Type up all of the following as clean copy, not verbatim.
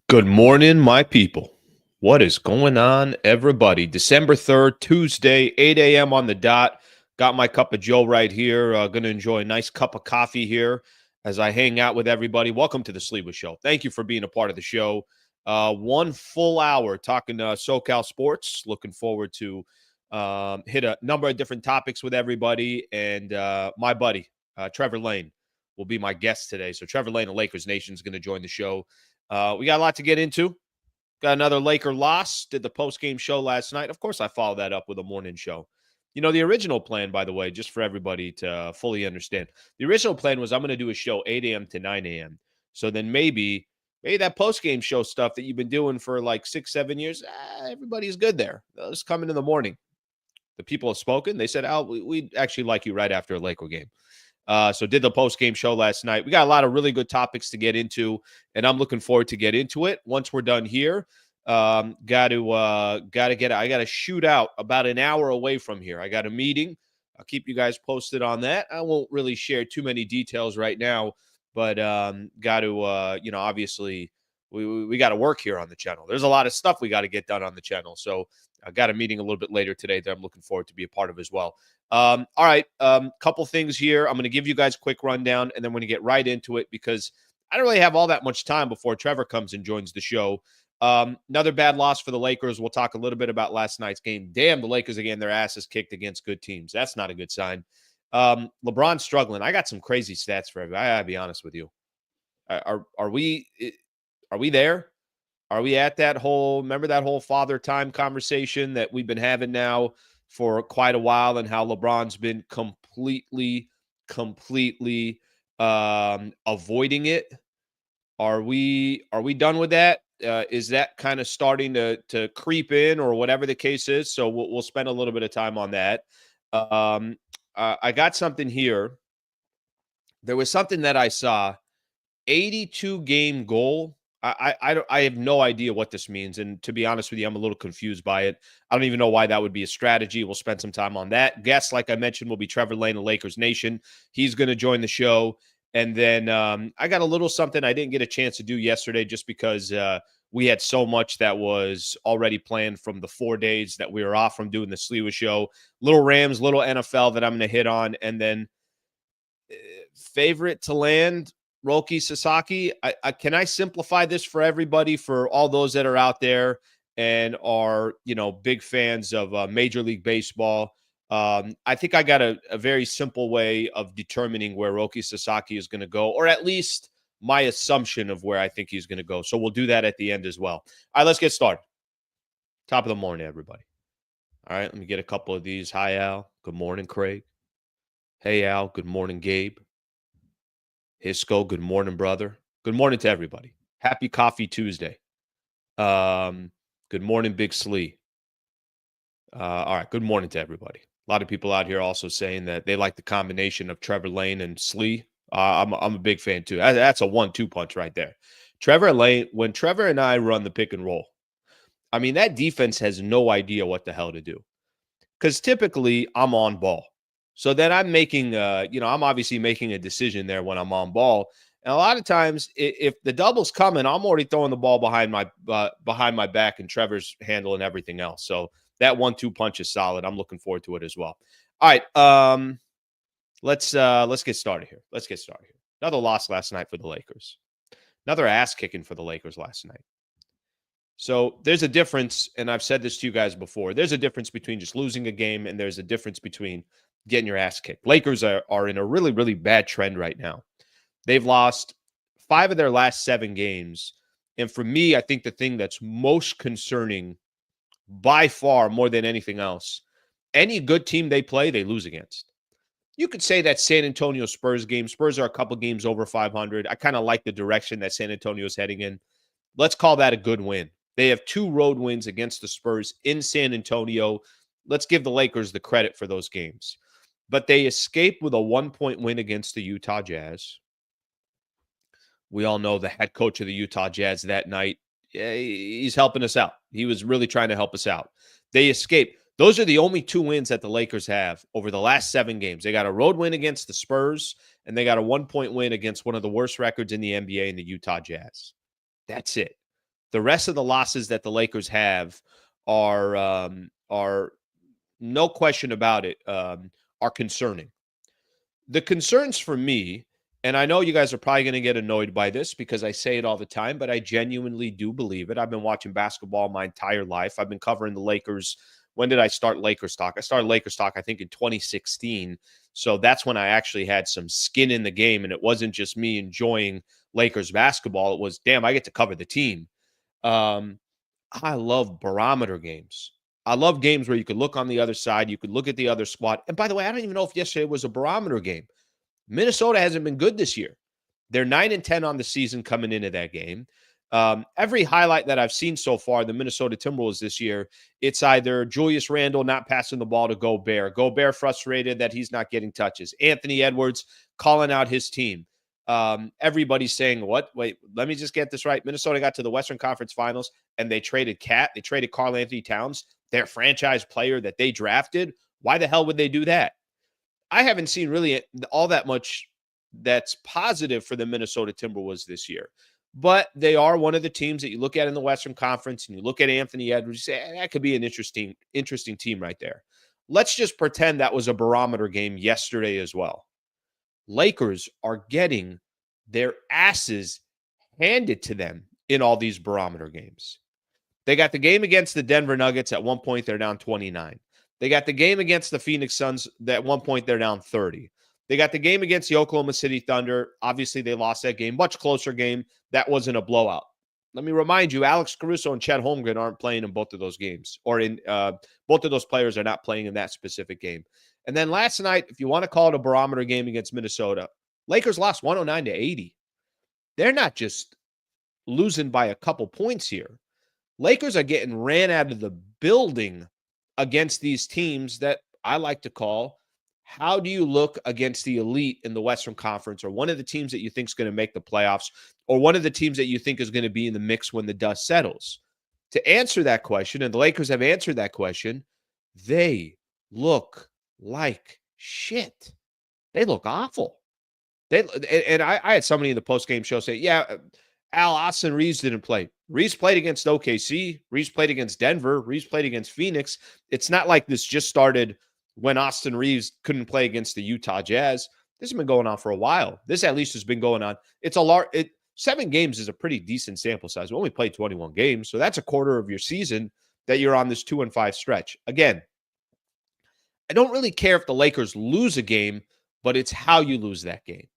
Good morning, my people. What is going on, everybody? December 3rd, Tuesday, 8 a.m. on the dot. Got my cup of Joe right here. Going to enjoy a nice cup of coffee here as I hang out with everybody. Welcome to the Sleeper Show. Thank you for being a part of the show. One full hour talking SoCal sports. Looking forward to hit a number of different topics with everybody. And my buddy, Trevor Lane, will be my guest today. So Trevor Lane of Lakers Nation is going to join the show. We got a lot to get into. Got another Laker loss. Did the post-game show last night. Of course, I followed that up with a morning show. You know, the original plan, by the way, just for everybody to fully understand, the original plan was I'm going to do a show 8 a.m. to 9 a.m. So then maybe that post-game show stuff that you've been doing for like 6-7 years, everybody's good there. Let's come in the morning. The people have spoken. They said, Al, we'd actually like you right after a Laker game. So did the post-game show last night. We got a lot of really good topics to get into, and I'm looking forward to get into it. Once we're done here, I got to shoot out about an hour away from here. I got a meeting. I'll keep you guys posted on that. I won't really share too many details right now, but got to obviously we got to work here on the channel. There's a lot of stuff we got to get done on the channel. So I got a meeting a little bit later today that I'm looking forward to be a part of as well. All right. Couple things here. I'm going to give you guys a quick rundown, and then we're going to get right into it because I don't really have all that much time before Trevor comes and joins the show. Another bad loss for the Lakers. We'll talk a little bit about last night's game. Damn, the Lakers again, their asses kicked against good teams. That's not a good sign. LeBron struggling. I got some crazy stats for everybody. I gotta be honest with you. Are we there? Are we at that whole, remember that whole father time conversation that we've been having now for quite a while, and how LeBron's been completely avoiding it? Are we done with that? Is that kind of starting to creep in, or whatever the case is? So we'll spend a little bit of time on that. I got something here. There was something that I saw, 82 game goal. I have no idea what this means. And to be honest with you, I'm a little confused by it. I don't even know why that would be a strategy. We'll spend some time on that. Guest, like I mentioned, will be Trevor Lane of Lakers Nation. He's going to join the show. And then I got a little something I didn't get a chance to do yesterday just because we had so much that was already planned from the 4 days that we were off from doing the Sliwa show. Little Rams, little NFL that I'm going to hit on. And then favorite to land, Roki, Sasaki. Can I simplify this for everybody, for all those that are out there and are, big fans of Major League Baseball? I think I got a very simple way of determining where Roki Sasaki is going to go, or at least my assumption of where I think he's going to go. So we'll do that at the end as well. All right, let's get started. Top of the morning, everybody. All right, let me get a couple of these. Hi, Al. Good morning, Craig. Hey, Al. Good morning, Gabe. Hisco, good morning, brother. Good morning to everybody. Happy Coffee Tuesday. Good morning, Big Slee. All right, good morning to everybody. A lot of people out here also saying that they like the combination of Trevor Lane and Slee. I'm a big fan too. That's a 1-2 punch right there. Trevor Lane, when Trevor and I run the pick and roll, I mean, that defense has no idea what the hell to do. Because typically I'm on ball. So then I'm making, I'm obviously making a decision there when I'm on ball. And a lot of times, if the double's coming, I'm already throwing the ball behind my back, and Trevor's handling everything else. So that 1-2 punch is solid. I'm looking forward to it as well. All right, let's get started here. Another loss last night for the Lakers. Another ass kicking for the Lakers last night. So there's a difference, and I've said this to you guys before. There's a difference between just losing a game, and there's a difference between getting your ass kicked. Lakers are in a really, really bad trend right now. They've lost 5 of their last 7 games. And for me, I think the thing that's most concerning by far more than anything else, any good team they play, they lose against. You could say that San Antonio Spurs game. Spurs are a couple games over 500. I kind of like the direction that San Antonio is heading in. Let's call that a good win. They have 2 road wins against the Spurs in San Antonio. Let's give the Lakers the credit for those games. But they escaped with a 1-point win against the Utah Jazz. We all know the head coach of the Utah Jazz that night, he's helping us out. He was really trying to help us out. They escaped. Those are the only 2 wins that the Lakers have over the last 7 games. They got a road win against the Spurs, and they got a 1-point win against one of the worst records in the NBA in the Utah Jazz. That's it. The rest of the losses that the Lakers have are no question about it, are concerning. The concerns for me, and I know you guys are probably going to get annoyed by this because I say it all the time, but I genuinely do believe it. I've been watching basketball my entire life. I've been covering the Lakers. When did I start Lakers talk? I started Lakers talk, I think, in 2016. So that's when I actually had some skin in the game, and it wasn't just me enjoying Lakers basketball. It was, damn, I get to cover the team. Um, I love barometer games. I love games where you could look on the other side, you could look at the other squad. And by the way, I don't even know if yesterday was a barometer game. Minnesota hasn't been good this year. They're 9-10 on the season coming into that game. Every highlight that I've seen so far, the Minnesota Timberwolves this year, it's either Julius Randle not passing the ball to Gobert frustrated that he's not getting touches, Anthony Edwards calling out his team. Everybody's saying, what? Wait, let me just get this right. Minnesota got to the Western Conference Finals and they traded Cat. They traded Karl Anthony Towns, their franchise player that they drafted. Why the hell would they do that? I haven't seen really all that much that's positive for the Minnesota Timberwolves this year. But they are one of the teams that you look at in the Western Conference and you look at Anthony Edwards, you say, that could be an interesting team right there. Let's just pretend that was a barometer game yesterday as well. Lakers are getting their asses handed to them in all these barometer games. They got the game against the Denver Nuggets. At one point, they're down 29. They got the game against the Phoenix Suns. At one point, they're down 30. They got the game against the Oklahoma City Thunder. Obviously, they lost that game. Much closer game. That wasn't a blowout. Let me remind you, Alex Caruso and Chet Holmgren aren't playing in both of those games. Or in both of those players are not playing in that specific game. And then last night, if you want to call it a barometer game against Minnesota, Lakers lost 109-80. They're not just losing by a couple points here. Lakers are getting ran out of the building against these teams that I like to call, how do you look against the elite in the Western Conference, or one of the teams that you think is going to make the playoffs, or one of the teams that you think is going to be in the mix when the dust settles? To answer that question, and the Lakers have answered that question, they look like shit. They look awful. I had somebody in the post-game show say, yeah, Austin Reeves didn't play. Reeves played against OKC. Reeves played against Denver. Reeves played against Phoenix. It's not like this just started when Austin Reeves couldn't play against the Utah Jazz. This has been going on for a while. This at least has been going on. It's a large. 7 games is a pretty decent sample size. We only played 21 games, so that's a quarter of your season that you're on this 2-5 stretch. Again, I don't really care if the Lakers lose a game, but it's how you lose that game.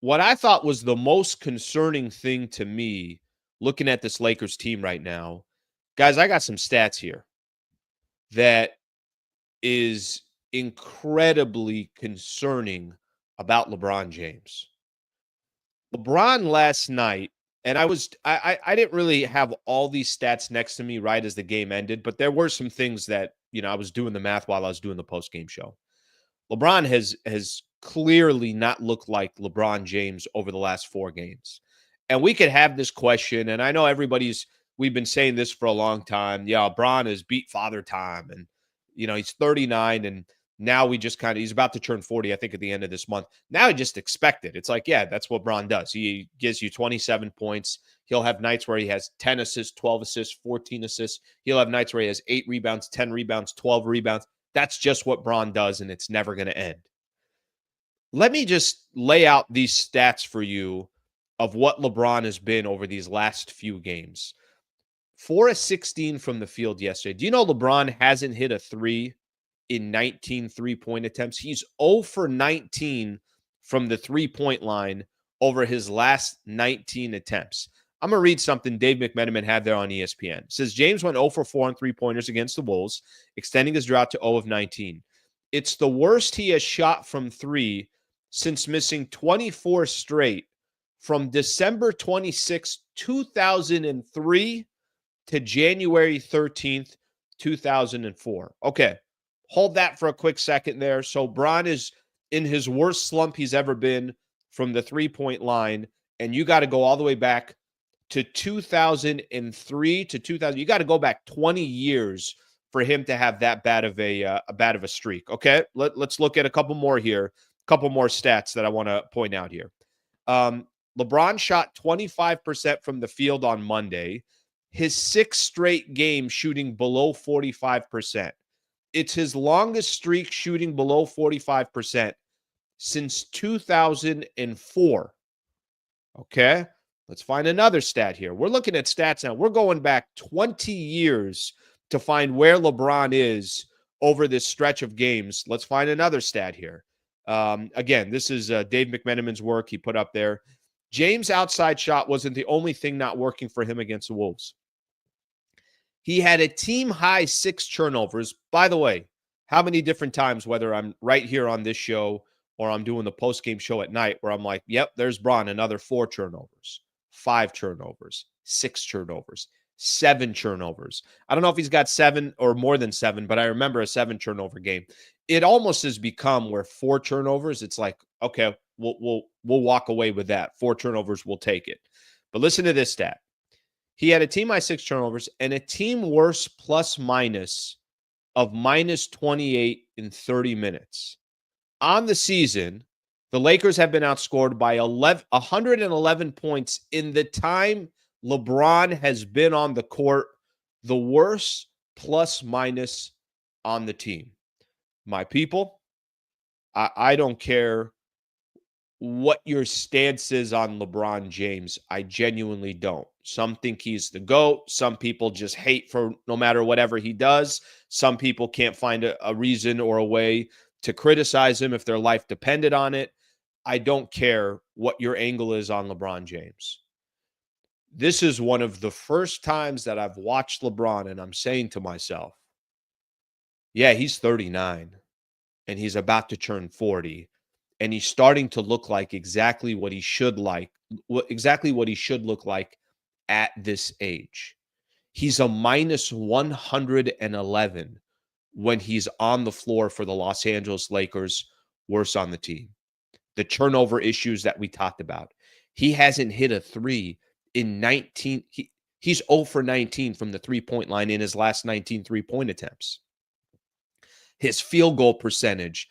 What I thought was the most concerning thing to me looking at this Lakers team right now, guys, I got some stats here that is incredibly concerning about LeBron James. LeBron last night, and I didn't really have all these stats next to me right as the game ended, but there were some things that, I was doing the math while I was doing the post-game show. LeBron has clearly not looked like LeBron James over the last 4 games. And we could have this question, and I know we've been saying this for a long time. Yeah, LeBron has beat father time, and, he's 39, and now he's about to turn 40, I think, at the end of this month. Now I just expect it. It's like, yeah, that's what Bron does. He gives you 27 points. He'll have nights where he has 10 assists, 12 assists, 14 assists. He'll have nights where he has 8 rebounds, 10 rebounds, 12 rebounds. That's just what Bron does, and it's never going to end. Let me just lay out these stats for you of what LeBron has been over these last few games. 4 of 16 from the field yesterday. Do you know LeBron hasn't hit a 3 in 19 three-point attempts? He's 0 for 19 from the three-point line over his last 19 attempts. I'm going to read something Dave McMenamin had there on ESPN. It says, James went 0 for 4 on three-pointers against the Wolves, extending his drought to 0 of 19. It's the worst he has shot from 3 since missing 24 straight from December 26, 2003 to January 13th, 2004. Okay, hold that for a quick second there. So Bron is in his worst slump he's ever been from the three-point line, and you got to go all the way back to 2003 to 2000. You got to go back 20 years for him to have that bad of a streak. Okay, let's look at a couple more here. A couple more stats that I want to point out here. LeBron shot 25% from the field on Monday. his 6th straight game shooting below 45%. It's his longest streak shooting below 45% since 2004. Okay. Let's find another stat here. We're looking at stats now. We're going back 20 years to find where LeBron is over this stretch of games. Let's find another stat here. Again, this is Dave McMenamin's work he put up there. James' outside shot wasn't the only thing not working for him against the Wolves. He had a team high 6 turnovers. By the way, how many different times, whether I'm right here on this show or I'm doing the post-game show at night, where I'm like, yep, there's Bron, another 4 turnovers, 5 turnovers, 6 turnovers, 7 turnovers. I don't know if he's got 7 or more than 7, but I remember a 7 turnover game. It almost has become where 4 turnovers, it's like, okay, we'll walk away with that. 4 turnovers, we'll take it. But listen to this stat. He had a team high 6 turnovers and a team worst plus minus of minus 28 in 30 minutes. On the season, the Lakers have been outscored by 111 points in the time LeBron has been on the court, the worst plus minus on the team. My people, I don't care what your stance is on LeBron James. I genuinely don't. Some think he's the GOAT. Some people just hate for no matter whatever he does. Some people can't find a reason or a way to criticize him if their life depended on it. I don't care what your angle is on LeBron James. This is one of the first times that I've watched LeBron and I'm saying to myself, yeah, he's 39 and he's about to turn 40. And he's starting to look like exactly what he should look like at this age. He's a minus 111 when he's on the floor for the Los Angeles Lakers, worse on the team. The turnover issues that we talked about. He hasn't hit a 3 in 19. He's 0 for 19 from the 3-point line in his last 19 3-point attempts. His field goal percentage,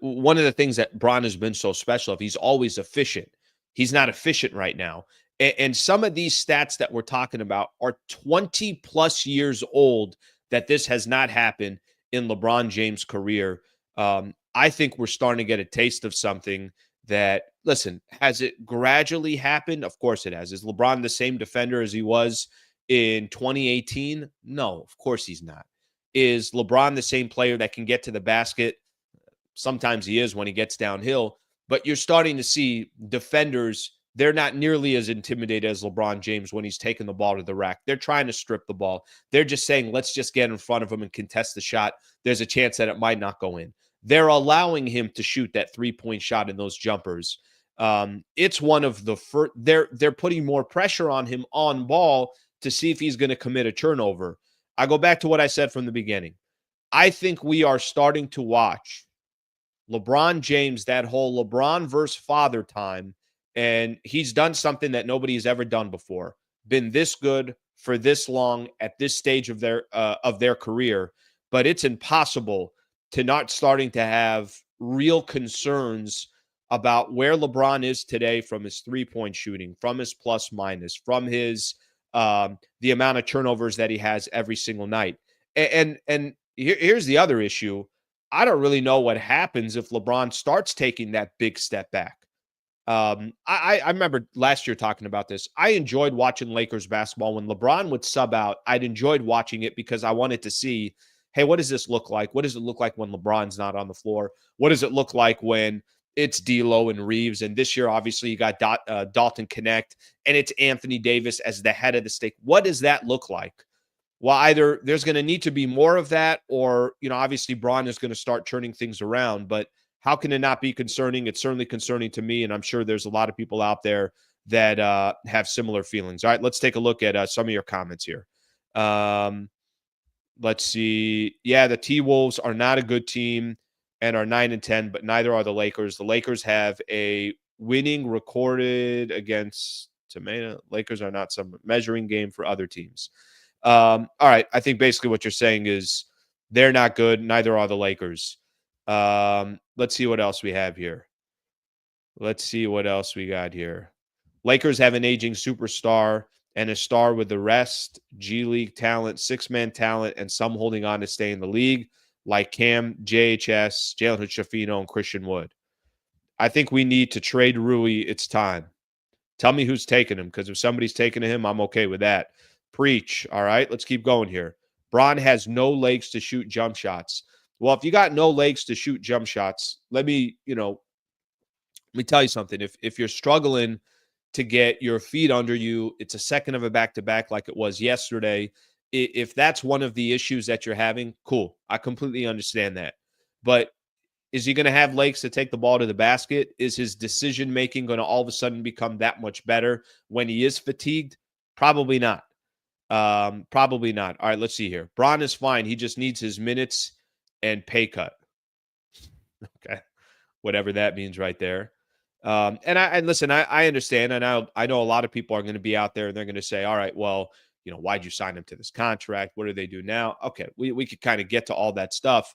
one of the things that Bron has been so special of, he's always efficient. He's not efficient right now. And some of these stats that we're talking about are 20 plus years old that this has not happened in LeBron James' career. I think we're starting to get a taste of something that, listen, has it gradually happened? Of course it has. Is LeBron the same defender as he was in 2018? No, of course he's not. Is LeBron the same player that can get to the basket? Sometimes he is when he gets downhill, but you're starting to see defenders, they're not nearly as intimidated as LeBron James when he's taking the ball to the rack. They're trying to strip the ball. They're just saying, let's just get in front of him and contest the shot. There's a chance that it might not go in. They're allowing him to shoot that 3-point shot in those jumpers. It's one of the first, they're putting more pressure on him on ball to see if he's going to commit a turnover. I go back to what I said from the beginning. I think we are starting to watch LeBron James, that whole LeBron versus father time, and he's done something that nobody's ever done before. Been this good for this long at this stage of their career, but it's impossible to not starting to have real concerns about where LeBron is today from his 3-point shooting, from his plus minus, from his the amount of turnovers that he has every single night. And here's the other issue. I don't really know what happens if LeBron starts taking that big step back. I remember last year talking about this. I enjoyed watching Lakers basketball. When LeBron would sub out, I'd enjoyed watching it because I wanted to see, hey, what does this look like? What does it look like when LeBron's not on the floor? What does it look like when it's D'Lo and Reeves? And this year, obviously, you got Dalton Connect, and it's Anthony Davis as the head of the stake. What does that look like? Well, either there's going to need to be more of that, or, obviously Bron is going to start turning things around. But how can it not be concerning? It's certainly concerning to me, and I'm sure there's a lot of people out there that have similar feelings. All right, let's take a look at some of your comments here. Let's see. Yeah, the T-Wolves are not a good team and are 9-10, but neither are the Lakers. The Lakers have a winning recorded against Tomato. Lakers are not some measuring game for other teams. All right. I think basically what you're saying is they're not good. Neither are the Lakers. Let's see what else we have here. Let's see what else we got here. Lakers have an aging superstar and a star with the rest, G League talent, six-man talent, and some holding on to stay in the league, like Cam, JHS, Jalen Hood-Schifino, and Christian Wood. I think we need to trade Rui. It's time. Tell me who's taking him, because if somebody's taking him, I'm okay with that. Preach. All right, let's keep going here. Bron has no legs to shoot jump shots. Well, if you got no legs to shoot jump shots, let me tell you something. If you're struggling to get your feet under you, it's a second of a back-to-back like it was yesterday. If that's one of the issues that you're having, cool. I completely understand that. But is he going to have legs to take the ball to the basket? Is his decision-making going to all of a sudden become that much better when he is fatigued? Probably not. Probably not. All right, let's see here. Bron is fine. He just needs his minutes and pay cut. Okay. Whatever that means right there. And listen, I understand. And I know a lot of people are going to be out there and they're going to say, all right, well, why'd you sign him to this contract? What do they do now? Okay. We could kind of get to all that stuff.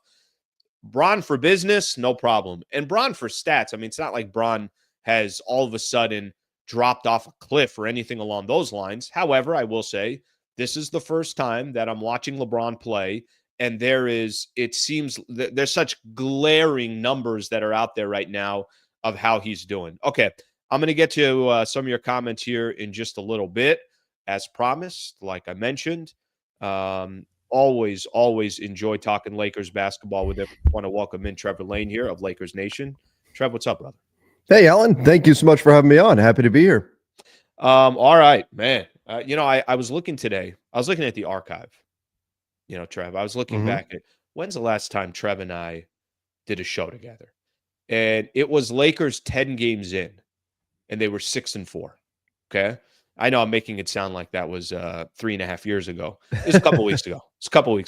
Bron for business, no problem. And Bron for stats. I mean, it's not like Bron has all of a sudden dropped off a cliff or anything along those lines. However, I will say this is the first time that I'm watching LeBron play, and it seems there's such glaring numbers that are out there right now of how he's doing. Okay, I'm going to get to some of your comments here in just a little bit. As promised, like I mentioned, always enjoy talking Lakers basketball with everyone. I want to welcome in Trevor Lane here of Lakers Nation. Trev, what's up, brother? Hey, Alan. Thank you so much for having me on. Happy to be here. All right, man. I was looking today. I was looking at the archive. Trev, I was looking back at when's the last time Trev and I did a show together? And it was Lakers 10 games in, and they were 6-4. Okay. I know I'm making it sound like that was 3.5 years ago. It's a couple weeks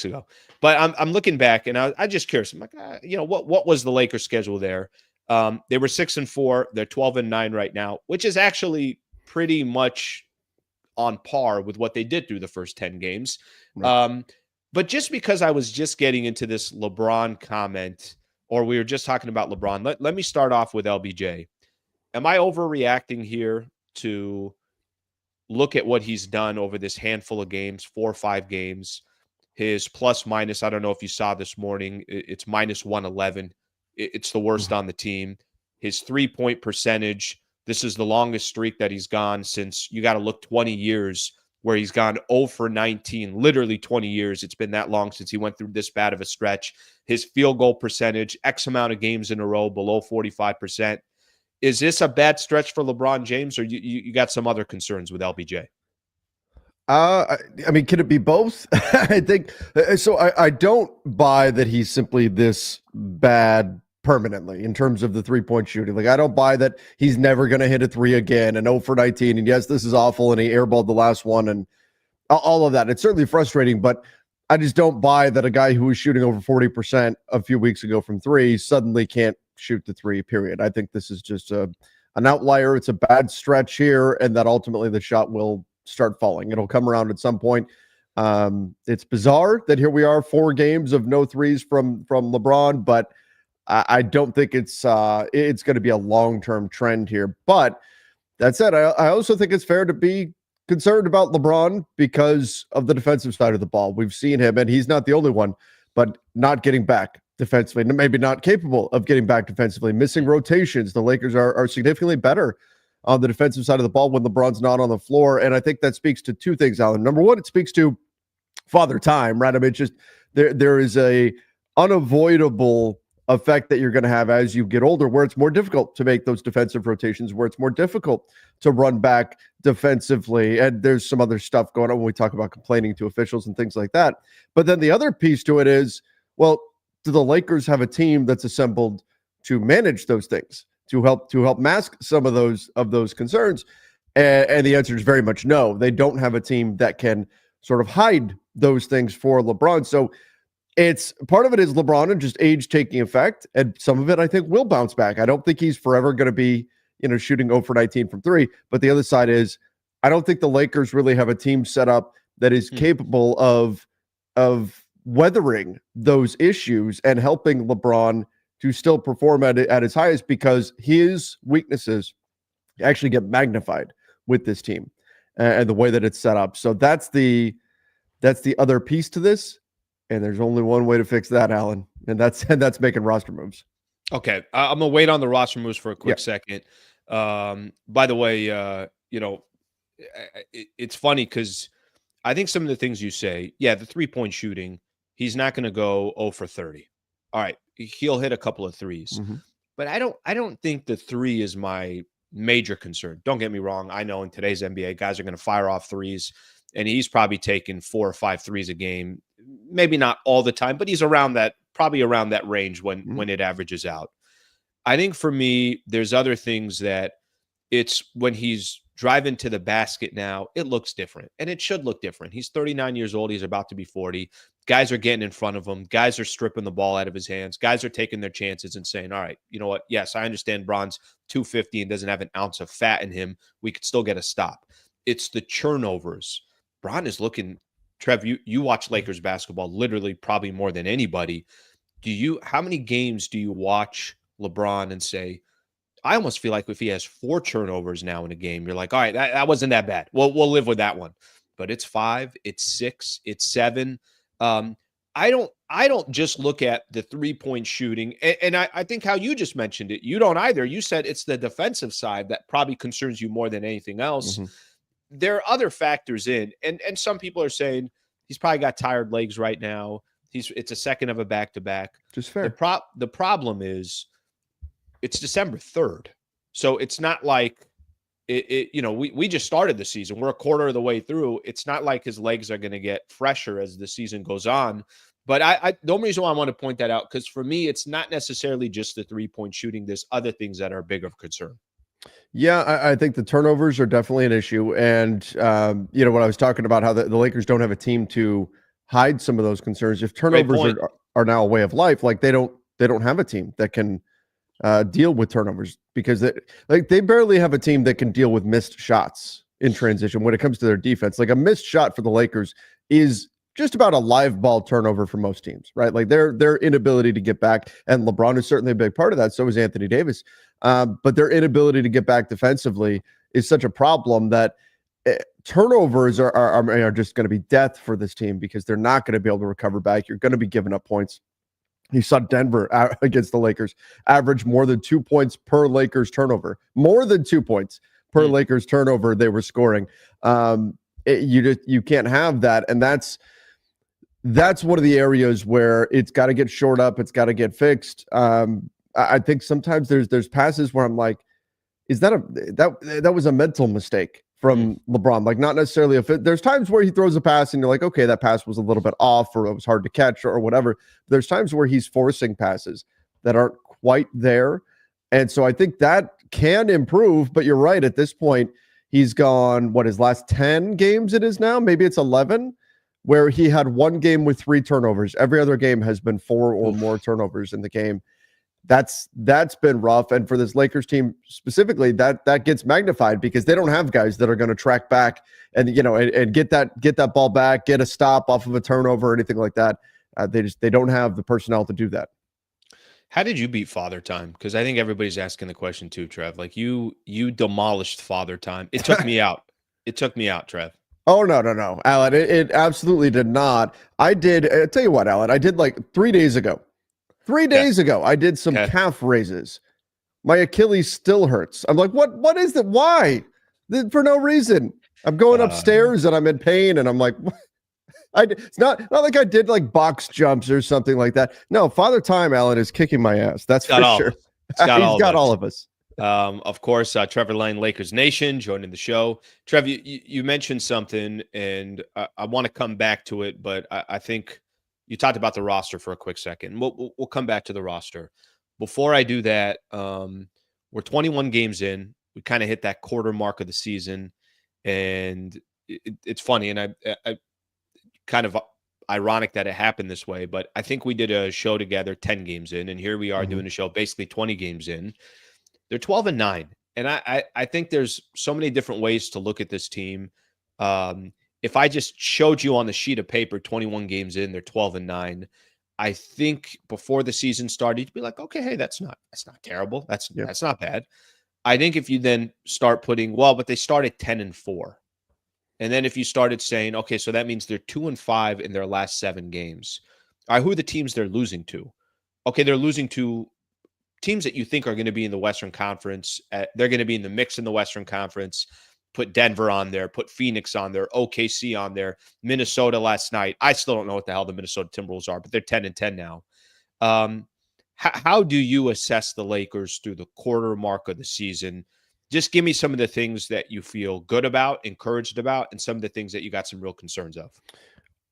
ago. But I'm looking back, and I'm just curious. I'm like, what was the Lakers schedule there? They were 6-4. They're 12-9 right now, which is actually pretty much on par with what they did through the first 10 games. Right. But just because I was just getting into this LeBron comment, or we were just talking about LeBron, let me start off with LBJ. Am I overreacting here to look at what he's done over this handful of games, 4 or 5 games? His plus minus, I don't know if you saw this morning, it's minus 111. It's the worst on the team. His 3-point percentage, this is the longest streak that he's gone since, you got to look 20 years, where he's gone 0 for 19, literally 20 years. It's been that long since he went through this bad of a stretch. His field goal percentage, X amount of games in a row, below 45%. Is this a bad stretch for LeBron James, or you got some other concerns with LBJ? I mean, can it be both? I think so. I don't buy that he's simply this bad permanently in terms of the 3-point shooting. Like, I don't buy that he's never going to hit a 3 again and 0 for 19. And yes, this is awful. And he airballed the last one and all of that. It's certainly frustrating, but I just don't buy that a guy who was shooting over 40% a few weeks ago from 3 suddenly can't shoot the 3, period. I think this is just an outlier. It's a bad stretch here, and that ultimately the shot will start falling. It'll come around at some point. It's bizarre that here we are, 4 games of no 3s from LeBron, but I don't think it's going to be a long-term trend here. But that said, I also think it's fair to be concerned about LeBron because of the defensive side of the ball. We've seen him, and he's not the only one, but not getting back defensively, maybe not capable of getting back defensively, missing rotations. The Lakers are significantly better on the defensive side of the ball when LeBron's not on the floor. And I think that speaks to 2 things, Alan. Number one, it speaks to father time, right? I mean, it's just there is a unavoidable effect that you're going to have as you get older, where it's more difficult to make those defensive rotations, where it's more difficult to run back defensively. And there's some other stuff going on when we talk about complaining to officials and things like that. But then the other piece to it is, well, do the Lakers have a team that's assembled to manage those things, to help mask some of those concerns? And the answer is very much no. They don't have a team that can sort of hide those things for LeBron. So it's part of it is LeBron and just age taking effect, and some of it I think will bounce back. I don't think he's forever going to be, shooting 0 for 19 from 3. But the other side is, I don't think the Lakers really have a team set up that is capable of weathering those issues and helping LeBron to still perform at his highest, because his weaknesses actually get magnified with this team. and the way that it's set up. So that's the other piece to this. And there's only one way to fix that, Alan, and that's making roster moves. Okay, I'm gonna wait on the roster moves for a quick Yeah. second. By the way, it's funny because I think some of the things you say, yeah, the 3-point shooting, he's not going to go 0 for 30. All right, he'll hit a couple of threes, but I don't think the three is my major concern. Don't get me wrong. I know in today's NBA, guys are going to fire off threes, and he's probably taking 4 or 5 threes a game. Maybe not all the time, but he's probably around that range when it averages out. I think for me, there's other things that it's when he's driving to the basket now, it looks different, and it should look different. He's 39 years old. He's about to be 40. Guys are getting in front of him. Guys are stripping the ball out of his hands. Guys are taking their chances and saying, all right, you know what? Yes, I understand Bron's 250 and doesn't have an ounce of fat in him. We could still get a stop. It's the turnovers. Bron is looking, Trev, you watch Lakers basketball literally probably more than anybody. How many games do you watch LeBron and say, I almost feel like if he has 4 turnovers now in a game, you're like, all right, that wasn't that bad. We'll live with that one. But it's 5, it's 6, it's 7. I don't just look at the 3-point shooting. And I think how you just mentioned it, you don't either. You said it's the defensive side that probably concerns you more than anything else. There are other factors in, and some people are saying he's probably got tired legs right now. It's a second of a back-to-back. Just fair. The problem is it's December 3rd. So it's not like we just started the season. We're a quarter of the way through. It's not like his legs are going to get fresher as the season goes on. But the only reason why I want to point that out, because for me, it's not necessarily just the 3-point shooting. There's other things that are big of concern. Yeah, I think the turnovers are definitely an issue. And, when I was talking about how the Lakers don't have a team to hide some of those concerns, if turnovers are now a way of life, like they don't have a team that can deal with turnovers, because they barely have a team that can deal with missed shots in transition when it comes to their defense. Like a missed shot for the Lakers is just about a live ball turnover for most teams, right? Like their inability to get back, and LeBron is certainly a big part of that. So is Anthony Davis. But their inability to get back defensively is such a problem that turnovers are just going to be death for this team, because they're not going to be able to recover back. You're going to be giving up points. You saw Denver against the Lakers average more than 2 points per Lakers turnover. More than 2 points per Lakers turnover they were scoring. You can't have that, and that's one of the areas where it's got to get shored up. It's got to get fixed. I think sometimes there's passes where I'm like, is that was a mental mistake from LeBron? Like, not necessarily there's times where he throws a pass and you're like, okay, that pass was a little bit off, or it was hard to catch, or whatever. There's times where he's forcing passes that aren't quite there. And so I think that can improve, but you're right. At this point, he's gone, his last 10 games it is now? Maybe it's 11, where he had one game with 3 turnovers. Every other game has been 4 or more turnovers in the game. That's been rough. And for this Lakers team specifically, that gets magnified, because they don't have guys that are going to track back and get that ball back, get a stop off of a turnover or anything like that. They don't have the personnel to do that. How did you beat Father Time? Because I think everybody's asking the question too, Trev. Like you demolished Father Time. It took me out. It took me out, Trev. Oh, no, Alan. It absolutely did not. I did. I'll tell you what, Alan. I did like 3 days ago. 3 days ago, I did some calf raises. My Achilles still hurts. I'm like, what is that? Why? For no reason. I'm going upstairs and I'm in pain, and I'm like, it's not like I did like box jumps or something like that. No, Father Time, Alan, is kicking my ass. That's for sure. He's got all of us. Of course, Trevor Lane, Lakers Nation, joining the show. Trev, you mentioned something, and I want to come back to it, but I think you talked about the roster for a quick second. We'll come back to the roster. Before I do that, we're 21 games in. We kind of hit that quarter mark of the season, and it's funny, and I kind of ironic that it happened this way, but I think we did a show together 10 games in, and here we are doing a show basically 20 games in. They're 12-9, and I think there's so many different ways to look at this team. If I just showed you on the sheet of paper 21 games in, they're 12-9. I think before the season started, you'd be like, okay, hey, that's not terrible. That's not bad. I think if you then start putting, but they started 10-4. And then if you started saying, okay, so that means they're 2-5 in their last 7 games. All right, who are the teams they're losing to? Okay, they're losing to teams that you think are going to be in the Western Conference. They're going to be in the mix in the Western Conference. Put Denver on there, put Phoenix on there, OKC on there, Minnesota last night. I still don't know what the hell the Minnesota Timberwolves are, but they're 10-10 now. How do you assess the Lakers through the quarter mark of the season? Just give me some of the things that you feel good about, encouraged about, and some of the things that you got some real concerns of.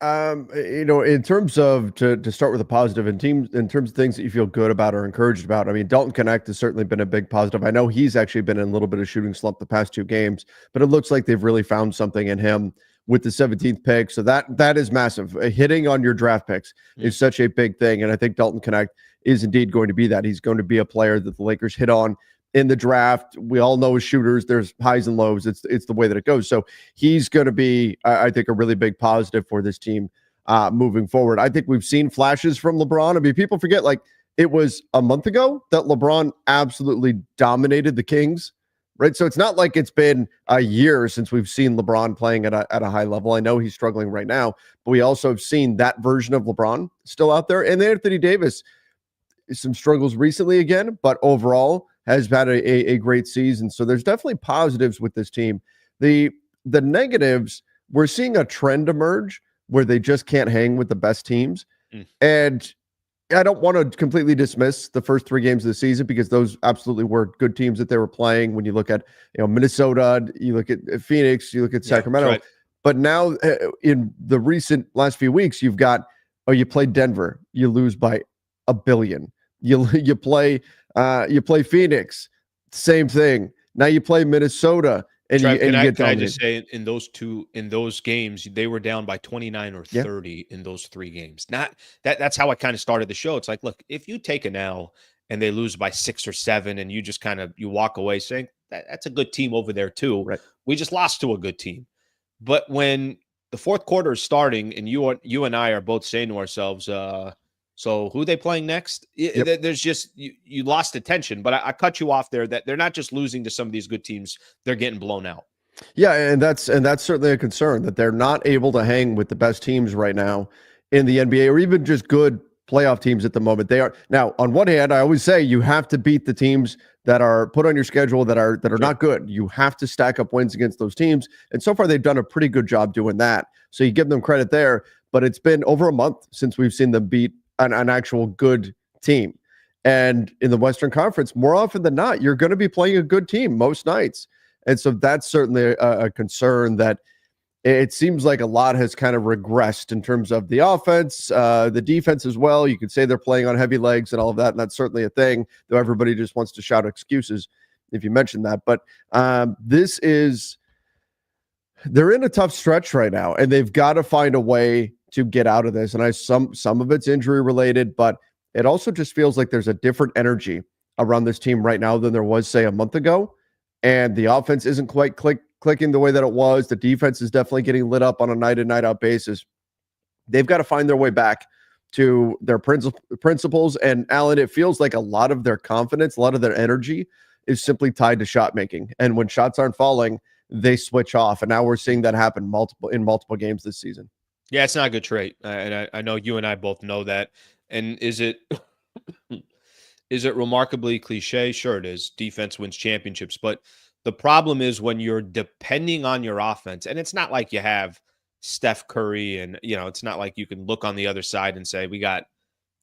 In terms of to start with a positive, in terms of things that you feel good about or encouraged about, I mean, Dalton Connect has certainly been a big positive. I know he's actually been in a little bit of shooting slump the past 2 games, but it looks like they've really found something in him with the 17th pick. So that is massive. Hitting on your draft picks is such a big thing, and I think Dalton Connect is indeed going to be that. He's going to be a player that the Lakers hit on in the draft. We all know as shooters, there's highs and lows. It's the way that it goes. So he's going to be, I think, a really big positive for this team moving forward. I think we've seen flashes from LeBron. I mean, people forget, like, it was a month ago that LeBron absolutely dominated the Kings, right? So it's not like it's been a year since we've seen LeBron playing at a high level. I know he's struggling right now, but we also have seen that version of LeBron still out there. And Anthony Davis, some struggles recently again, but overall has had a great season. So there's definitely positives with this team. The negatives, we're seeing a trend emerge where they just can't hang with the best teams. And I don't want to completely dismiss the first 3 games of the season, because those absolutely were good teams that they were playing. When you look at Minnesota, you look at Phoenix, you look at Sacramento. Right. But now in the recent last few weeks, you've got, you play Denver, you lose by $1 billion. You play Phoenix, same thing. Now you play Minnesota, and Trev, you can get I dominated. just say, in those games, they were down by 29 or 30 in those 3 games. Not that's how I kind of started the show. It's like, look, if you take an L and they lose by 6 or 7, and you just you walk away saying that's a good team over there too. Right. We just lost to a good team. But when the fourth quarter is starting, and you and I are both saying to ourselves, so who are they playing next? There's just you lost attention. But I cut you off there. That they're not just losing to some of these good teams; they're getting blown out. Yeah, and that's certainly a concern, that they're not able to hang with the best teams right now in the NBA, or even just good playoff teams at the moment. They are now, on one hand, I always say you have to beat the teams that are put on your schedule that are not good. You have to stack up wins against those teams, and so far they've done a pretty good job doing that. So you give them credit there. But it's been over a month since we've seen them beat an actual good team. And in the Western Conference, more often than not, you're going to be playing a good team most nights. And so that's certainly a concern, that it seems like a lot has kind of regressed in terms of the offense, the defense as well. You could say they're playing on heavy legs and all of that, and that's certainly a thing, though everybody just wants to shout excuses if you mention that. But they're in a tough stretch right now, and they've got to find a way to get out of this. And some of it's injury related, but it also just feels like there's a different energy around this team right now than there was, say, a month ago. And the offense isn't quite clicking the way that it was. The defense is definitely getting lit up on a night in, night out basis. They've got to find their way back to their principles. And Alan, it feels like a lot of their confidence, a lot of their energy is simply tied to shot making. And when shots aren't falling, they switch off. And now we're seeing that happen in multiple games this season. Yeah, it's not a good trait. And I know you and I both know that. And is it remarkably cliche? Sure it is. Defense wins championships. But the problem is when you're depending on your offense, and it's not like you have Steph Curry and, it's not like you can look on the other side and say, we got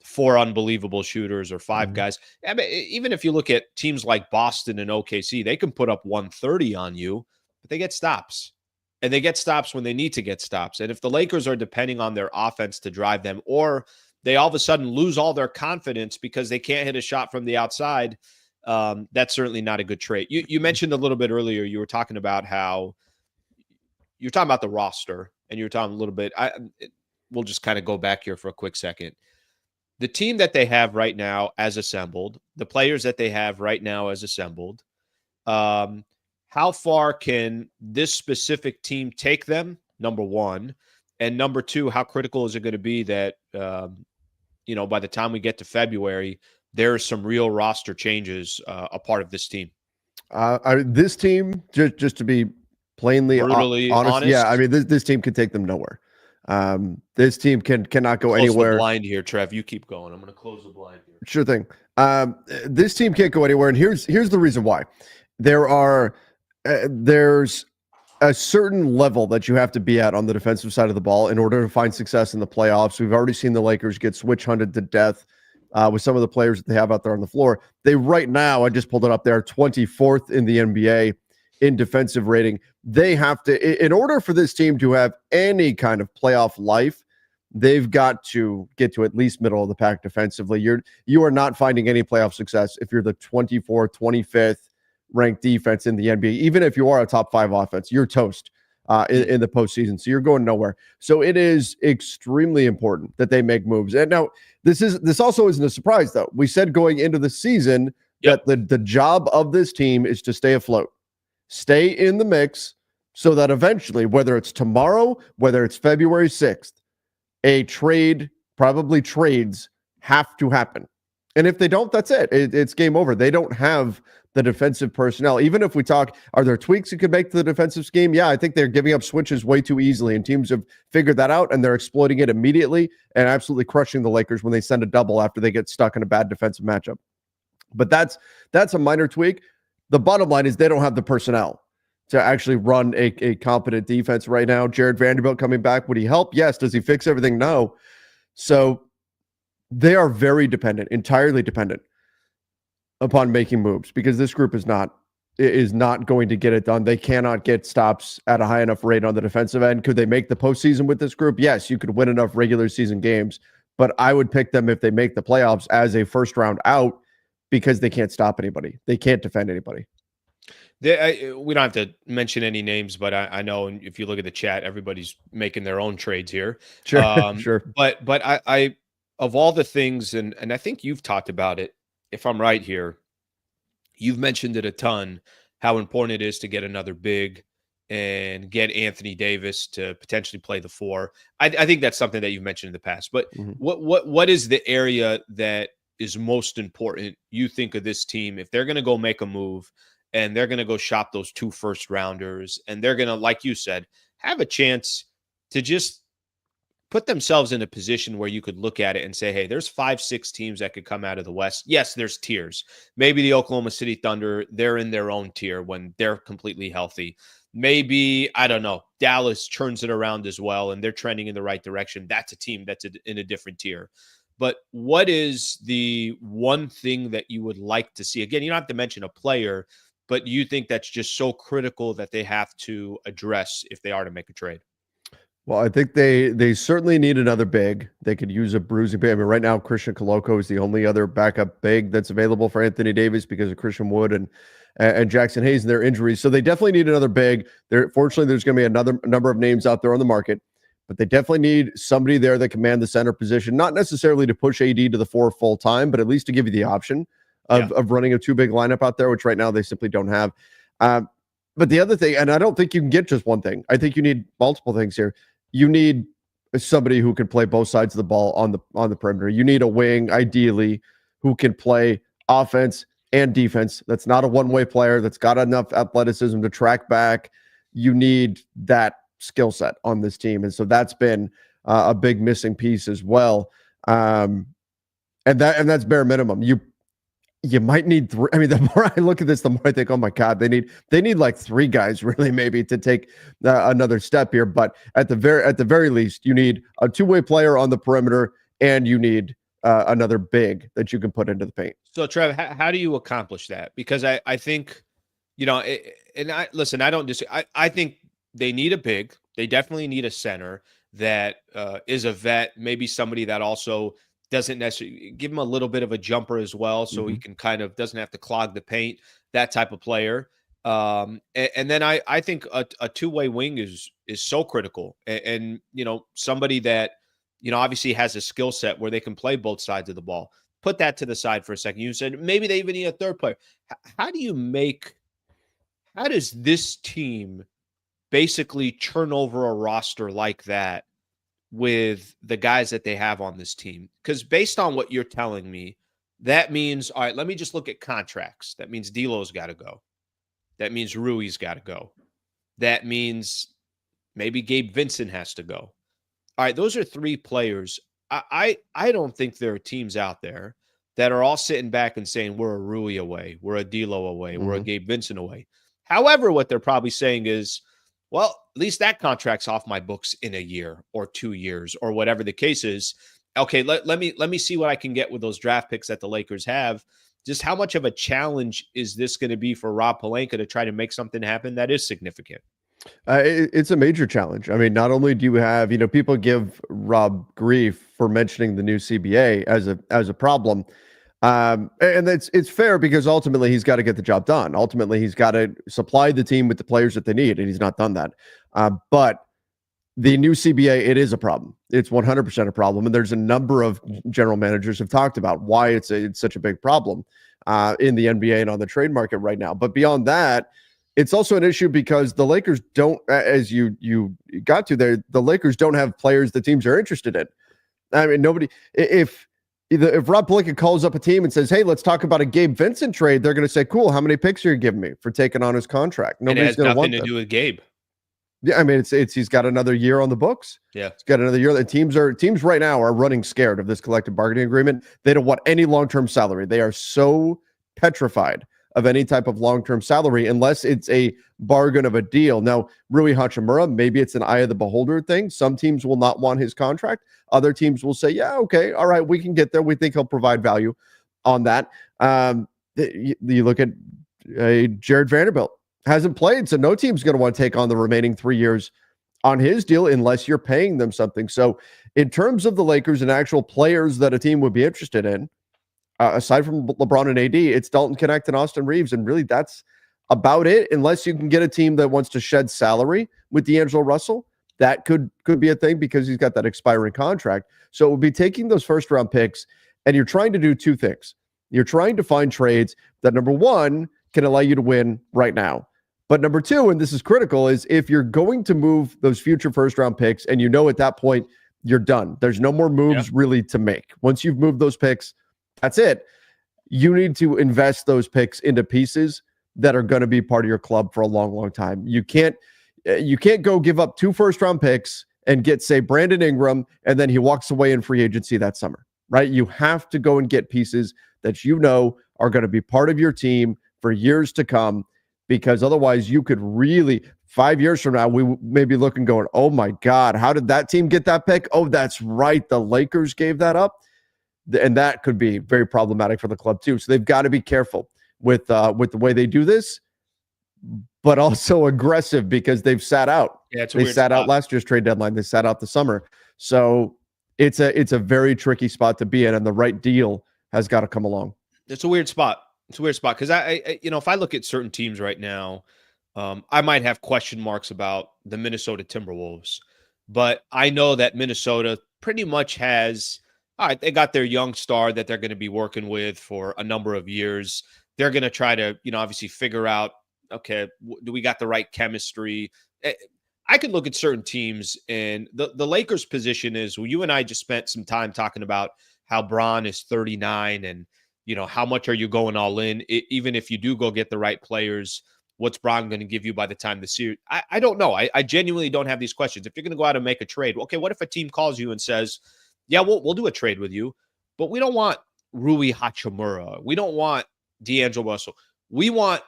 4 unbelievable shooters or 5 guys. I mean, even if you look at teams like Boston and OKC, they can put up 130 on you, but they get stops. And they get stops when they need to get stops. And if the Lakers are depending on their offense to drive them, or they all of a sudden lose all their confidence because they can't hit a shot from the outside, that's certainly not a good trait. You mentioned a little bit earlier, you were talking about how you're talking about the roster, and you're talking a little bit. We'll just kind of go back here for a quick second. The team that they have right now as assembled, the players that they have right now as assembled, how far can this specific team take them? Number one. And number two, how critical is it going to be that, by the time we get to February, there are some real roster changes a part of this team? This team, just to be Plainly, Brutally honest. Yeah, I honest. mean, this team can take them nowhere. This team cannot go Close the anywhere. blind here, Trev. You keep going. I'm going to close the blind here. Sure thing. This team can't go anywhere, and here's the reason why. There's a certain level that you have to be at on the defensive side of the ball in order to find success in the playoffs. We've already seen the Lakers get switch hunted to death with some of the players that they have out there on the floor. They right now, I just pulled it up there, 24th in the NBA in defensive rating. They have to, in order for this team to have any kind of playoff life, they've got to get to at least middle of the pack defensively. You are not finding any playoff success if you're the 24th, 25th ranked defense in the NBA. Even if you are a top 5 offense, you're toast in the postseason. So you're going nowhere. So it is extremely important that they make moves. And now this also isn't a surprise, though. We said going into the season that the job of this team is to stay afloat, stay in the mix, so that eventually, whether it's tomorrow, whether it's February 6th, a trade, probably trades, have to happen. And if they don't, that's it. It's game over. They don't have the defensive personnel. Even if we talk, are there tweaks you could make to the defensive scheme? Yeah, I think they're giving up switches way too easily, and teams have figured that out, and they're exploiting it immediately and absolutely crushing the Lakers when they send a double after they get stuck in a bad defensive matchup. But that's a minor tweak. The bottom line is they don't have the personnel to actually run a competent defense right now. Jared Vanderbilt coming back, would he help? Yes. Does he fix everything? No. So they are very dependent, entirely dependent upon making moves, because this group is not going to get it done. They cannot get stops at a high enough rate on the defensive end. Could they make the postseason with this group? Yes, you could win enough regular season games, but I would pick them if they make the playoffs as a first round out, because they can't stop anybody. They can't defend anybody. We don't have to mention any names, but I know if you look at the chat, everybody's making their own trades here. Sure, sure. But I of all the things, and I think you've talked about it, if I'm right here, you've mentioned it a ton, how important it is to get another big and get Anthony Davis to potentially play the 4. I think that's something that you've mentioned in the past. But what is the area that is most important, you think, of this team if they're going to go make a move and they're going to go shop those 2 first rounders, and they're going to, like you said, have a chance to just put themselves in a position where you could look at it and say, hey, there's 5-6 teams that could come out of the West. Yes, there's tiers. Maybe the Oklahoma City Thunder, they're in their own tier when they're completely healthy. Maybe, I don't know, Dallas turns it around as well and they're trending in the right direction. That's a team that's in a different tier. But what is the one thing that you would like to see? Again, you don't have to mention a player, but you think that's just so critical that they have to address if they are to make a trade? Well, I think they certainly need another big. They could use a bruising big. I mean, right now, Christian Koloko is the only other backup big that's available for Anthony Davis because of Christian Wood and Jackson Hayes and their injuries. So they definitely need another big. Fortunately, there's going to be another number of names out there on the market, but they definitely need somebody there that can man the center position, not necessarily to push AD to the 4 full time, but at least to give you the option of running a 2-big lineup out there, which right now they simply don't have. But the other thing, and I don't think you can get just one thing. I think you need multiple things here. You need somebody who can play both sides of the ball on the perimeter. You need a wing, ideally, who can play offense and defense. That's not a one-way player. That's got enough athleticism to track back. You need that skill set on this team, and so that's been a big missing piece as well. And that's bare minimum. You might need 3. I mean, the more I look at this, the more I think, oh my God, they need like 3 guys really maybe to take another step here. But at the very least, you need a 2-way player on the perimeter, and you need another big that you can put into the paint. So, Trev, how do you accomplish that? Because I think, I don't disagree. I think they need a big. They definitely need a center that is a vet, maybe somebody that also doesn't necessarily give him a little bit of a jumper as well, so he can kind of doesn't have to clog the paint, that type of player. And then I think a 2-way wing is so critical, and somebody that obviously has a skill set where they can play both sides of the ball. Put that to the side for a second. You said maybe they even need a third player. How does this team basically turn over a roster like that with the guys that they have on this team? Because based on what you're telling me, that means, all right, let me just look at contracts. That means D'Lo's got to go. That means Rui's got to go. that means maybe Gabe Vincent has to go. All right, those are 3 players. I don't think there are teams out there that are all sitting back and saying we're a Rui away, we're a D'Lo away, we're a Mm-hmm. Gabe Vincent away. However, what they're probably saying is, well, at least that contract's off my books in a year or 2 years or whatever the case is. Okay, let me see what I can get with those draft picks that the Lakers have. Just how much of a challenge is this going to be for Rob Pelinka to try to make something happen that is significant? It's a major challenge. I mean, not only do you have, people give Rob grief for mentioning the new CBA as a problem, and it's fair because ultimately he's got to get the job done. Ultimately, he's got to supply the team with the players that they need, and he's not done that. But the new CBA, it is a problem. It's 100% a problem, and there's a number of general managers have talked about why it's such a big problem in the NBA and on the trade market right now. But beyond that, it's also an issue because the Lakers don't, as you got to there, the Lakers don't have players the teams are interested in. I mean, nobody. If Rob Pelinka calls up a team and says, "Hey, let's talk about a Gabe Vincent trade," they're going to say, "Cool, how many picks are you giving me for taking on his contract?" Nobody's going to want that. Nothing to do with Gabe. Yeah, I mean, it's he's got another year on the books. Yeah, he's got another year. The teams right now are running scared of this collective bargaining agreement. They don't want any long-term salary. They are so petrified of any type of long-term salary unless it's a bargain of a deal. Now, Rui Hachimura, maybe it's an eye of the beholder thing. Some teams will not want his contract. Other teams will say, yeah, okay, all right, we can get there. We think he'll provide value on that. You look at Jared Vanderbilt. Hasn't played, so no team's going to want to take on the remaining 3 years on his deal unless you're paying them something. So in terms of the Lakers and actual players that a team would be interested in, aside from LeBron and AD, it's Dalton Knecht and Austin Reeves, and really that's about it, unless you can get a team that wants to shed salary with D'Angelo Russell. That could be a thing because he's got that expiring contract. So it would be taking those first-round picks, and you're trying to do 2 things. You're trying to find trades that, number one, can allow you to win right now. But number 2, and this is critical, is if you're going to move those future first-round picks and at that point you're done. There's no more moves really to make. Once you've moved those picks, that's it. You need to invest those picks into pieces that are going to be part of your club for a long, long time. You can't go give up 2 first-round picks and get, say, Brandon Ingram, and then he walks away in free agency that summer, right? You have to go and get pieces that are going to be part of your team for years to come. Because otherwise you could really, 5 years from now, we may be looking going, oh my God, how did that team get that pick? Oh, that's right. The Lakers gave that up. And that could be very problematic for the club too. So they've got to be careful with the way they do this, but also aggressive because they've sat out. Yeah, they sat out last year's trade deadline. They sat out the summer. So it's a very tricky spot to be in, and the right deal has got to come along. It's a weird spot. It's a weird spot because I if I look at certain teams right now, I might have question marks about the Minnesota Timberwolves, but I know that Minnesota pretty much has, all right, they got their young star that they're going to be working with for a number of years. They're going to try to, obviously figure out, okay, do we got the right chemistry? I could look at certain teams, and the Lakers' position is, well, you and I just spent some time talking about how Bron is 39 and, how much are you going all in? Even if you do go get the right players, what's Bron going to give you by the time the series? I don't know. I genuinely don't have these questions. If you're going to go out and make a trade, okay, what if a team calls you and says, yeah, we'll do a trade with you, but we don't want Rui Hachimura. We don't want D'Angelo Russell. We want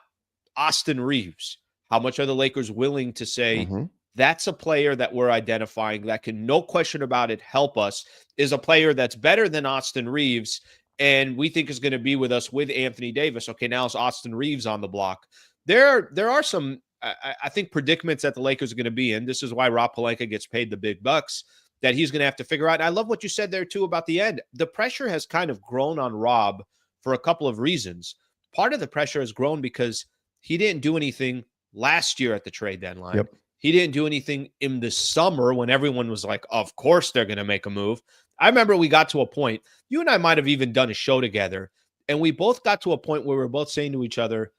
Austin Reeves. How much are the Lakers willing to say, that's a player that we're identifying that can, no question about it, help us, is a player that's better than Austin Reeves, and we think is going to be with us with Anthony Davis. Okay, now it's Austin Reeves on the block. There are some, I think, predicaments that the Lakers are going to be in. This is why Rob Pelinka gets paid the big bucks, that he's going to have to figure out. And I love what you said there, too, about the end. The pressure has kind of grown on Rob for a couple of reasons. Part of the pressure has grown because he didn't do anything last year at the trade deadline. Yep. He didn't do anything in the summer when everyone was like, of course they're going to make a move. I remember we got to a point, you and I might have even done a show together, and we both got to a point where we were both saying to each other,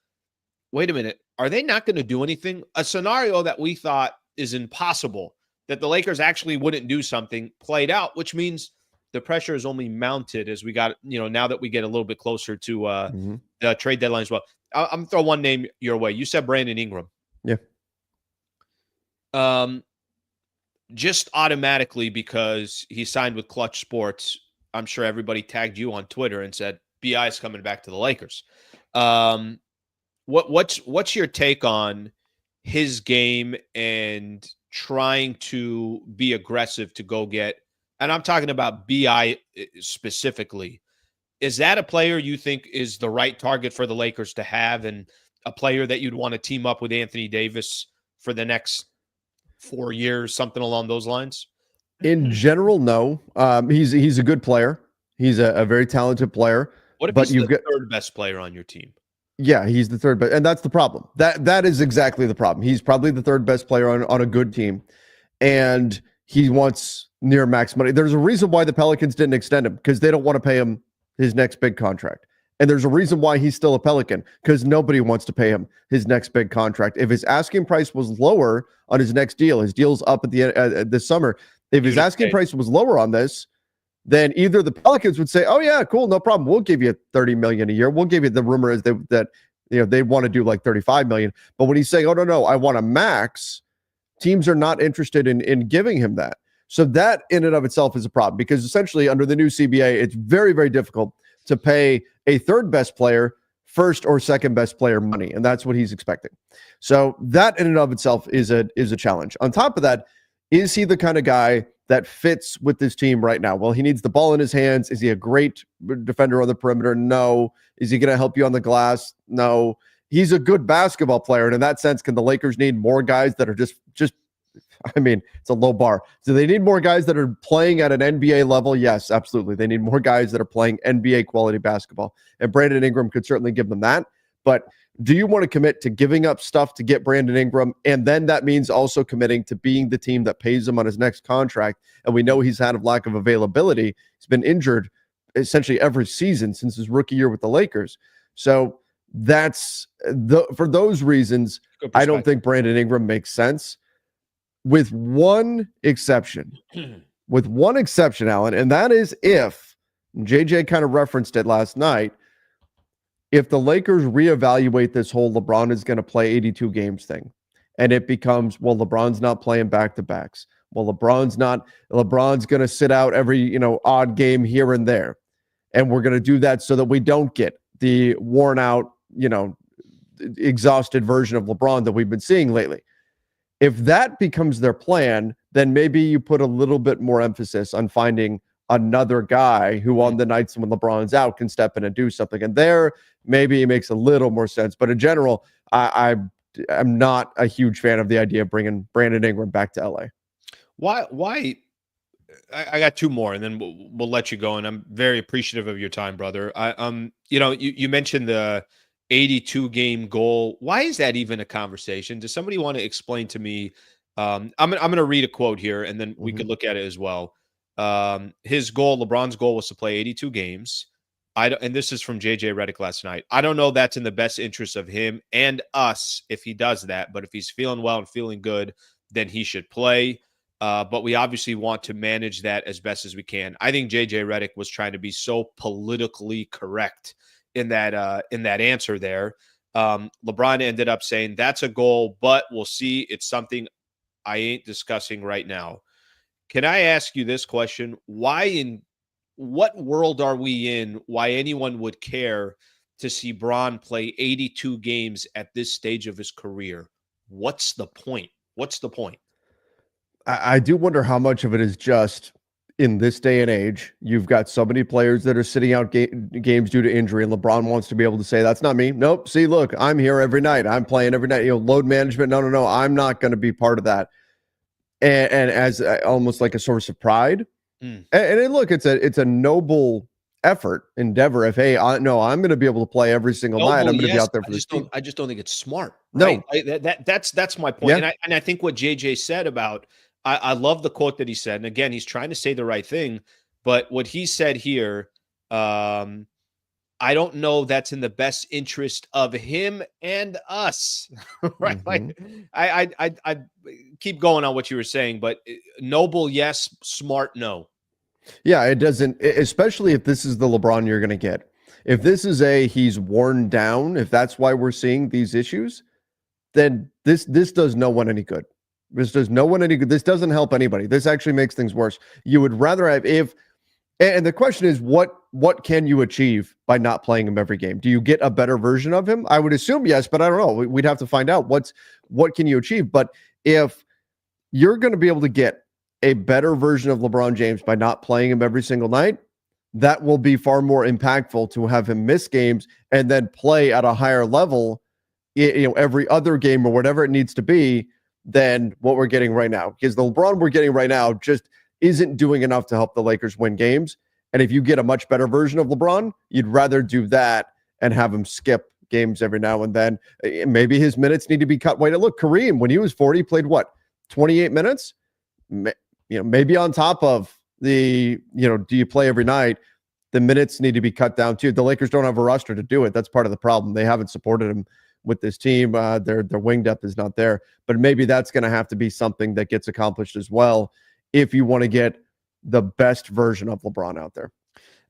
wait a minute, are they not going to do anything? A scenario that we thought is impossible, that the Lakers actually wouldn't do something, played out, which means the pressure is only mounted as we got, now that we get a little bit closer to the trade deadline as well. I'm going to throw one name your way. You said Brandon Ingram. Yeah. Um, just automatically because he signed with Clutch Sports. I'm sure everybody tagged you on Twitter and said BI is coming back to the Lakers. Um, what's your take on his game and trying to be aggressive to go get? And I'm talking about BI specifically. Is that a player you think is the right target for the Lakers to have, and a player that you'd want to team up with Anthony Davis for the next 4 years, something along those lines? In general, no. He's a good player. He's a very talented player. What if But he's you've the got third best player on your team? yeah, he's the third best, and that's the problem. That is exactly the problem. He's probably the third best player on a good team, and he wants near max money. There's a reason why the Pelicans didn't extend him, because they don't want to pay him his next big contract. And there's a reason why he's still a Pelican, because nobody wants to pay him his next big contract. If his asking price was lower on his next deal, his deal's up at the this summer. If his asking price was lower on this, then either the Pelicans would say, "Oh yeah, cool, no problem. We'll give you $30 million a year. We'll give you." The rumor is that they want to do like $35 million. But when he's saying, "Oh no, I want a max," teams are not interested in giving him that. So that in and of itself is a problem, because essentially under the new CBA, it's very, very difficult to pay a third best player first or second best player money, and that's what he's expecting. So that in and of itself is a challenge. On top of that, is he the kind of guy that fits with this team right now? Well, he needs the ball in his hands. Is he a great defender on the perimeter? No. Is he going to help you on the glass? No. He's a good basketball player, and in that sense, can the Lakers need more guys that are just I mean, it's a low bar. Do they need more guys that are playing at an NBA level? Yes, absolutely. They need more guys that are playing NBA quality basketball. And Brandon Ingram could certainly give them that. But do you want to commit to giving up stuff to get Brandon Ingram? And then that means also committing to being the team that pays him on his next contract. And we know he's had a lack of availability. He's been injured essentially every season since his rookie year with the Lakers. So that's for those reasons, I don't think Brandon Ingram makes sense. With one exception, Alan, and that is if JJ kind of referenced it last night, if the Lakers reevaluate this whole LeBron is going to play 82 games thing, and it becomes, well, LeBron's not playing back-to-backs. Well, LeBron's going to sit out every, odd game here and there. And we're going to do that so that we don't get the worn out, exhausted version of LeBron that we've been seeing lately. If that becomes their plan, then maybe you put a little bit more emphasis on finding another guy who on the nights when LeBron's out can step in and do something. And there, maybe it makes a little more sense. But in general, I'm not a huge fan of the idea of bringing Brandon Ingram back to LA. Why? I got two more, and then we'll let you go. And I'm very appreciative of your time, brother. You mentioned the 82 game goal. Why is that even a conversation? Does somebody want to explain to me? I'm going to read a quote here, and then we could look at it as well. LeBron's goal was to play 82 games. And this is from JJ Redick last night. I don't know that's in the best interest of him and us if he does that, but if he's feeling well and feeling good, then he should play. But we obviously want to manage that as best as we can. I think JJ Redick was trying to be so politically correct in that answer there. LeBron ended up saying that's a goal, but we'll see. It's something I ain't discussing right now. Can I ask you this question? Why, in what world are we in, why anyone would care to see Bron play 82 games at this stage of his career? What's the point? I do wonder how much of it is just in this day and age. You've got so many players that are sitting out games due to injury, and LeBron wants to be able to say, that's not me. Nope. See, look, I'm here every night. I'm playing every night. Load management. No. I'm not going to be part of that. And as almost like a source of pride. And look, it's a noble endeavor. If, hey, I'm going to be able to play every single night. I'm going to be out there for this team. I just don't think it's smart. No, right? That's my point. Yeah. And I think what JJ said about, I love the quote that he said. And again, he's trying to say the right thing, but what he said here, I don't know that's in the best interest of him and us, right? Like I keep going on what you were saying, but noble, yes. Smart, no. Yeah, it doesn't, especially if this is the LeBron you're going to get. If this is he's worn down, if that's why we're seeing these issues, then this does no one any good. This does no one any good. This doesn't help anybody. This actually makes things worse. You would rather have if and the question is what can you achieve by not playing him every game? Do you get a better version of him? I would assume yes, but I don't know. We'd have to find out what can you achieve. But if you're going to be able to get a better version of LeBron James by not playing him every single night, that will be far more impactful to have him miss games and then play at a higher level, every other game or whatever it needs to be than what we're getting right now. Because the LeBron we're getting right now just isn't doing enough to help the Lakers win games. And if you get a much better version of LeBron, you'd rather do that and have him skip games every now and then. Maybe his minutes need to be cut. Wait, look, Kareem, when he was 40, played what, 28 minutes? Maybe on top of the, do you play every night? The minutes need to be cut down too. The Lakers don't have a roster to do it. That's part of the problem. They haven't supported him with this team. Their wing depth is not there. But maybe that's going to have to be something that gets accomplished as well if you want to get the best version of LeBron out there.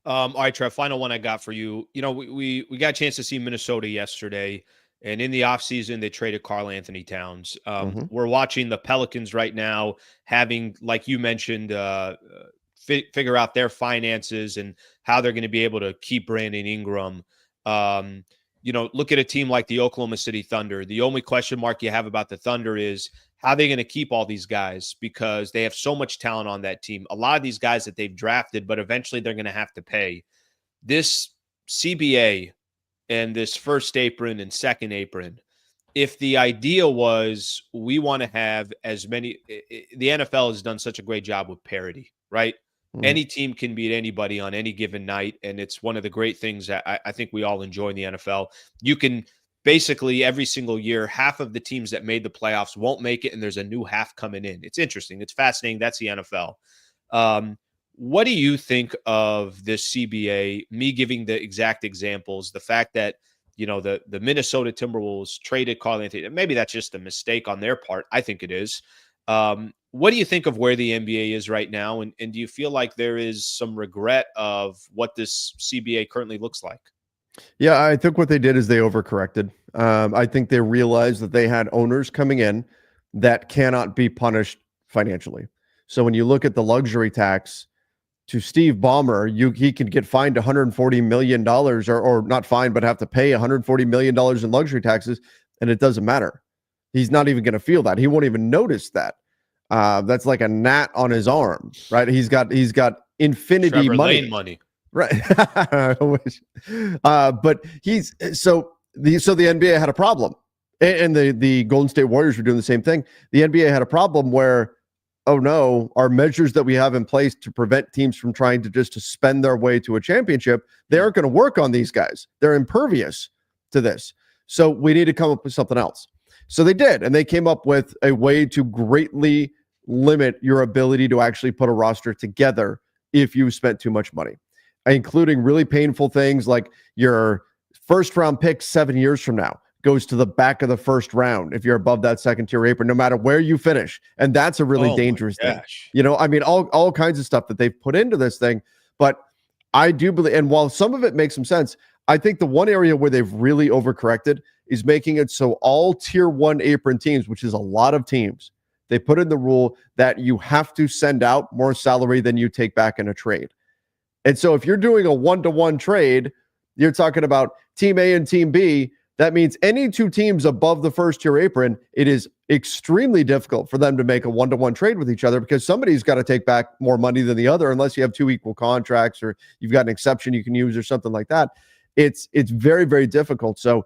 All right, Trev, final one I got for you. We got a chance to see Minnesota yesterday, and in the offseason, they traded Karl Anthony Towns. We're watching the Pelicans right now having, like you mentioned, figure out their finances and how they're going to be able to keep Brandon Ingram. Look at a team like the Oklahoma City Thunder. The only question mark you have about the Thunder is how are they going to keep all these guys, because they have so much talent on that team. A lot of these guys that they've drafted, but eventually they're going to have to pay. This CBA and this first apron and second apron, if the idea was we want to have as many, the NFL has done such a great job with parity, right? Any team can beat anybody on any given night, and it's one of the great things that I think we all enjoy in the NFL. You can basically every single year, half of the teams that made the playoffs won't make it, and there's a new half coming in. It's interesting. It's fascinating. That's the NFL. What do you think of this CBA? Me giving the exact examples, the fact that the Minnesota Timberwolves traded Karl Anthony. Maybe that's just a mistake on their part. I think it is. What do you think of where the NBA is right now? And do you feel like there is some regret of what this CBA currently looks like? Yeah, I think what they did is they overcorrected. I think they realized that they had owners coming in that cannot be punished financially. So when you look at the luxury tax to Steve Ballmer, he could get fined $140 million or not fined, but have to pay $140 million in luxury taxes, and it doesn't matter. He's not even going to feel that. He won't even notice that. That's like a gnat on his arm, right? He's got infinity Trevor money. Lane money. Right. But so the NBA had a problem. And the Golden State Warriors were doing the same thing. The NBA had a problem where, oh no, our measures that we have in place to prevent teams from trying to spend their way to a championship, they aren't going to work on these guys. They're impervious to this. So we need to come up with something else. So they did, and they came up with a way to greatly limit your ability to actually put a roster together if you spent too much money, including really painful things like your first round pick 7 years from now goes to the back of the first round if you're above that second tier apron, no matter where you finish. And that's a really dangerous thing. All kinds of stuff that they've put into this thing. But I do believe, and while some of it makes some sense, I think the one area where they've really overcorrected is making it so all tier one apron teams, which is a lot of teams, they put in the rule that you have to send out more salary than you take back in a trade. And so if you're doing a one-to-one trade, you're talking about team A and team B. That means any two teams above the first tier apron, it is extremely difficult for them to make a one-to-one trade with each other because somebody's got to take back more money than the other unless you have two equal contracts or you've got an exception you can use or something like that. It's very, very difficult. So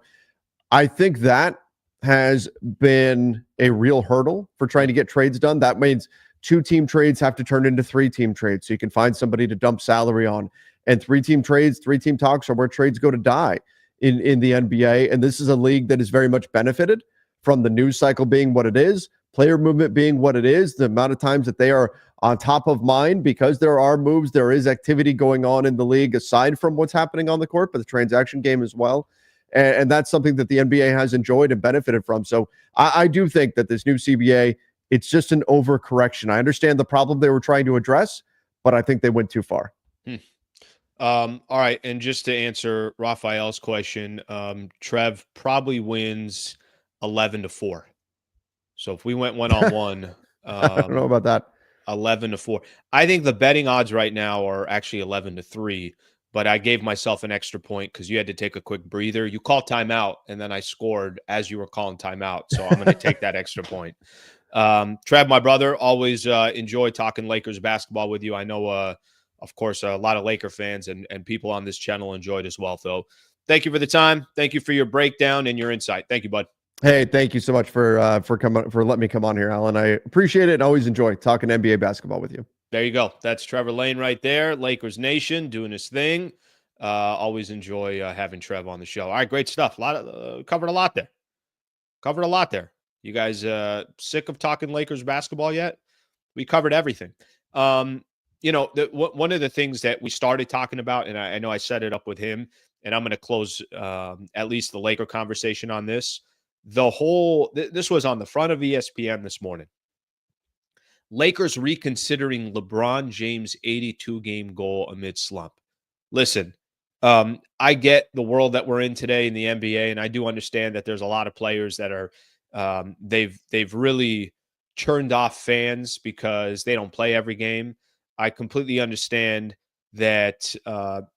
I think that has been a real hurdle for trying to get trades done. That means 2-team trades have to turn into 3-team trades so you can find somebody to dump salary on. And 3-team trades, 3-team talks are where trades go to die in the NBA. And this is a league that is very much benefited from the news cycle being what it is, player movement being what it is, the amount of times that they are on top of mind because there are moves, there is activity going on in the league aside from what's happening on the court, but the transaction game as well. And that's something that the NBA has enjoyed and benefited from. So I do think that this new CBA, it's just an overcorrection. I understand the problem they were trying to address, but I think they went too far. All right. And just to answer Raphael's question, Trev probably wins 11-4. So if we went one-on-one, I don't know about that. 11-4. I think the betting odds right now are actually 11-3, but I gave myself an extra point because you had to take a quick breather. You called timeout, and then I scored as you were calling timeout. So I'm going to take that extra point. Trev, my brother, always enjoy talking Lakers basketball with you. I know, of course, a lot of Laker fans and people on this channel enjoyed as well. So thank you for the time. Thank you for your breakdown and your insight. Thank you, bud. Hey, thank you so much for letting me come on here, Alan. I appreciate it and always enjoy talking NBA basketball with you. There you go. That's Trevor Lane right there, Lakers Nation, doing his thing. Always enjoy having Trev on the show. All right, great stuff. Covered a lot there. Covered a lot there. You guys sick of talking Lakers basketball yet? We covered everything. One of the things that we started talking about, and I know I set it up with him, and I'm going to close at least the Laker conversation on this. This was on the front of ESPN this morning. Lakers reconsidering LeBron James' 82-game goal amid slump. Listen, I get the world that we're in today in the NBA, and I do understand that there's a lot of players that are they've really churned off fans because they don't play every game. I completely understand that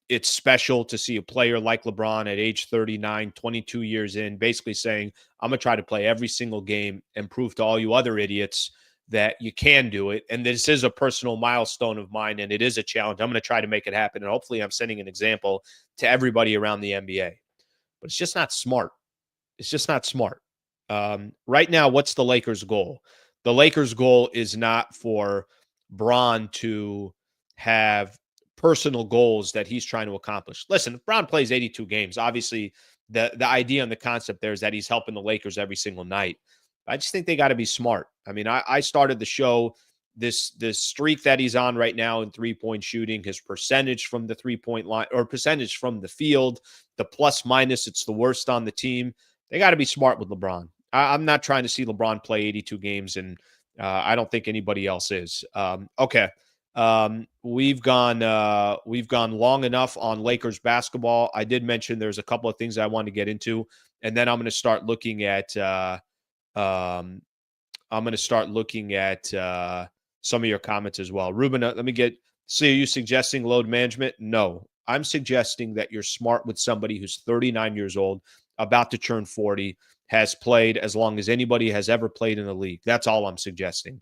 it's special to see a player like LeBron at age 39, 22 years in, basically saying, I'm going to try to play every single game and prove to all you other idiots that you can do it. And this is a personal milestone of mine, and it is a challenge. I'm going to try to make it happen. And hopefully I'm sending an example to everybody around the NBA. But it's just not smart. It's just not smart. Right now, what's the Lakers' goal? The Lakers' goal is not for Bron to have personal goals that he's trying to accomplish. Listen, if Bron plays 82 games, obviously the idea and the concept there is that he's helping the Lakers every single night. I just think they got to be smart. I mean, I started the show, this streak that he's on right now in three-point shooting, his percentage from the three-point line or percentage from the field, the plus minus, it's the worst on the team. They got to be smart with LeBron. I'm not trying to see LeBron play 82 games, and I don't think anybody else is. Okay. We've gone long enough on Lakers basketball. I did mention there's a couple of things I want to get into, and then I'm going to start looking at some of your comments as well. Ruben, let me see, are you suggesting load management? No, I'm suggesting that you're smart with somebody who's 39 years old, about to turn 40, has played as long as anybody has ever played in the league. That's all I'm suggesting.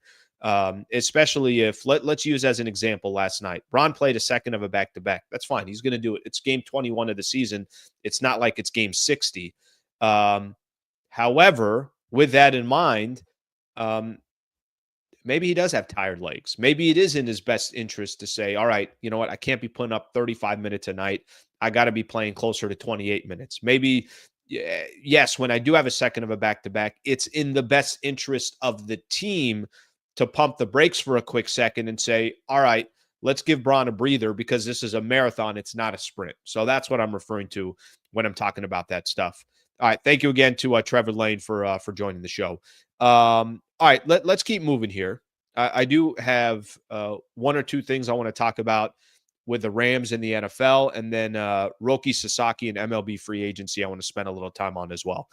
Especially if, let's use as an example last night. Bron played a second of a back-to-back. That's fine. He's going to do it. It's game 21 of the season. It's not like it's game 60. However, with that in mind, maybe he does have tired legs. Maybe it is in his best interest to say, all right, you know what? I can't be putting up 35 minutes a night. I got to be playing closer to 28 minutes. Maybe, yes, when I do have a second of a back-to-back, it's in the best interest of the team to pump the brakes for a quick second and say, all right, let's give Bron a breather because this is a marathon. It's not a sprint. So that's what I'm referring to when I'm talking about that stuff. All right. Thank you again to Trevor Lane for joining the show. All right. Let's keep moving here. I do have one or two things I want to talk about with the Rams in the NFL, and then Roki, Sasaki, and MLB free agency I want to spend a little time on as well.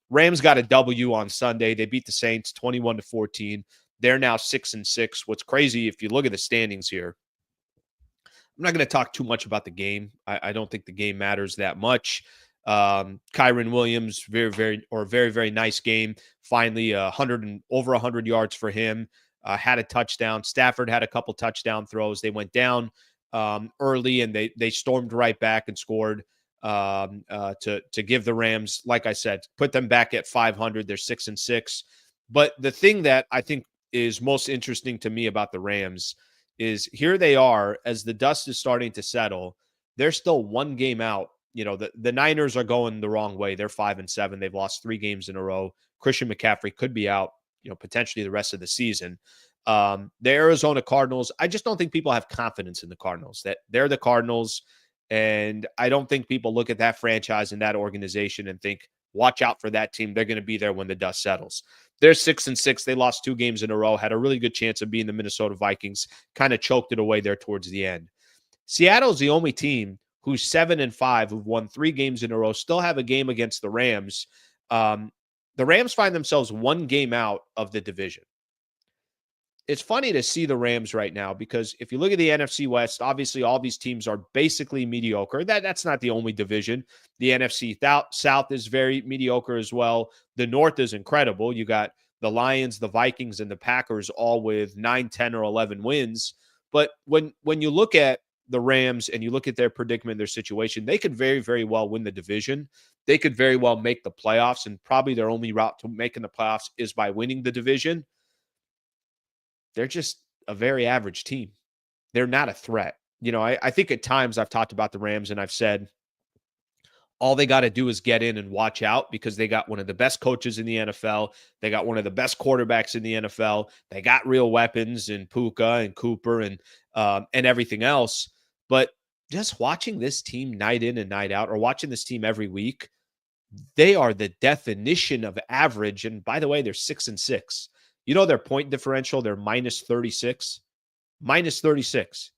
Rams got a W on Sunday. They beat the Saints 21-14. They're now 6-6. What's crazy, if you look at the standings here, I'm not going to talk too much about the game. I don't think the game matters that much. Kyron Williams, very nice game. Finally, over 100 yards for him. Had a touchdown. Stafford had a couple touchdown throws. They went down early, and they stormed right back and scored to give the Rams, like I said, put them back at 500. They're 6-6. But the thing that I think is most interesting to me about the Rams is here they are, as the dust is starting to settle, they're still one game out. You know, the Niners are going the wrong way. They're 5-7. They've lost 3 games in a row. Christian McCaffrey could be out, potentially the rest of the season. The Arizona Cardinals, I just don't think people have confidence in the Cardinals, that they're the Cardinals. And I don't think people look at that franchise and that organization and think, watch out for that team. They're going to be there when the dust settles. They're 6-6. They lost 2 games in a row, had a really good chance of being the Minnesota Vikings, kind of choked it away there towards the end. Seattle's the only team who's 7-5, who've won 3 games in a row, still have a game against the Rams. The The Rams find themselves one game out of the division. It's funny to see the Rams right now because if you look at the NFC West, obviously all these teams are basically mediocre. That's not the only division. The NFC South is very mediocre as well. The North is incredible. You got the Lions, the Vikings, and the Packers all with 9, 10, or 11 wins. But when you look at the Rams and you look at their predicament, their situation, they could very, very well win the division. They could very well make the playoffs, and probably their only route to making the playoffs is by winning the division. They're just a very average team. They're not a threat. I think at times I've talked about the Rams and I've said all they got to do is get in and watch out because they got one of the best coaches in the NFL. They got one of the best quarterbacks in the NFL. They got real weapons in Puka and Cooper and everything else. But just watching this team night in and night out, or watching this team every week, they are the definition of average. And by the way, they're 6-6. Their point differential, they're minus 36. Minus 36.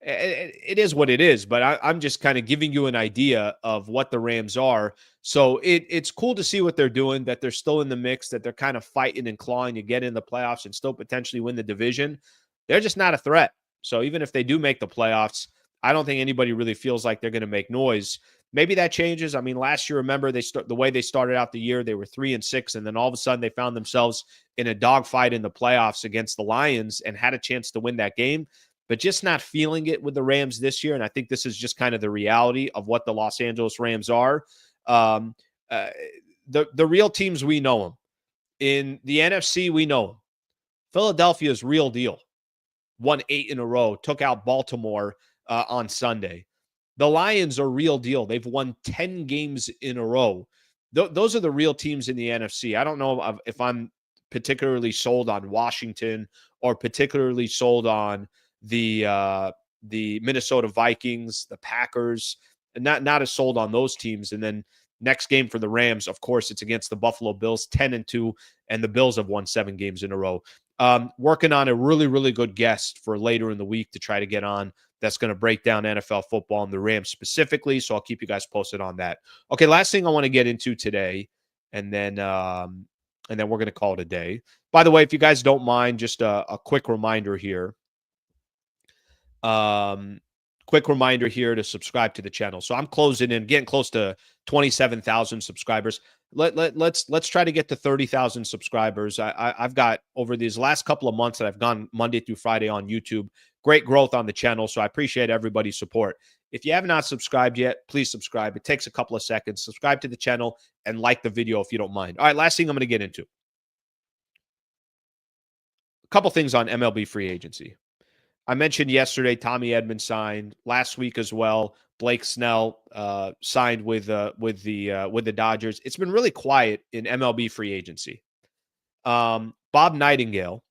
It is what it is, but I'm just kind of giving you an idea of what the Rams are. So it's cool to see what they're doing, that they're still in the mix, that they're kind of fighting and clawing to get in the playoffs and still potentially win the division. They're just not a threat. So even if they do make the playoffs, I don't think anybody really feels like they're going to make noise. Maybe that changes. I mean, last year, remember, the way they started out the year, they were 3-6, and then all of a sudden they found themselves in a dogfight in the playoffs against the Lions and had a chance to win that game, but just not feeling it with the Rams this year. And I think this is just kind of the reality of what the Los Angeles Rams are. The real teams, we know them. In the NFC, we know them. Philadelphia's real deal. Won 8 in a row, took out Baltimore on Sunday. The Lions are real deal. They've won 10 games in a row. Those are the real teams in the NFC. I don't know if I'm particularly sold on Washington or particularly sold on the Minnesota Vikings, the Packers, and not as sold on those teams. And then next game for the Rams, of course, it's against the Buffalo Bills, 10-2, and the Bills have won 7 games in a row. Working on a really, really good guest for later in the week to try to get on. That's going to break down NFL football and the Rams specifically. So I'll keep you guys posted on that. Okay, last thing I want to get into today, and then we're going to call it a day. By the way, if you guys don't mind, just a quick reminder here. Quick reminder here to subscribe to the channel. So I'm getting close to 27,000 subscribers. Let's try to get to 30,000 subscribers. I've got, over these last couple of months that I've gone Monday through Friday on YouTube, great growth on the channel. So I appreciate everybody's support. If you have not subscribed yet, please subscribe. It takes a couple of seconds. Subscribe to the channel and like the video if you don't mind. All right, last thing I'm going to get into. A couple things on MLB free agency. I mentioned yesterday Tommy Edman signed. Last week as well, Blake Snell signed with the Dodgers. It's been really quiet in MLB free agency. Bob Nightingale,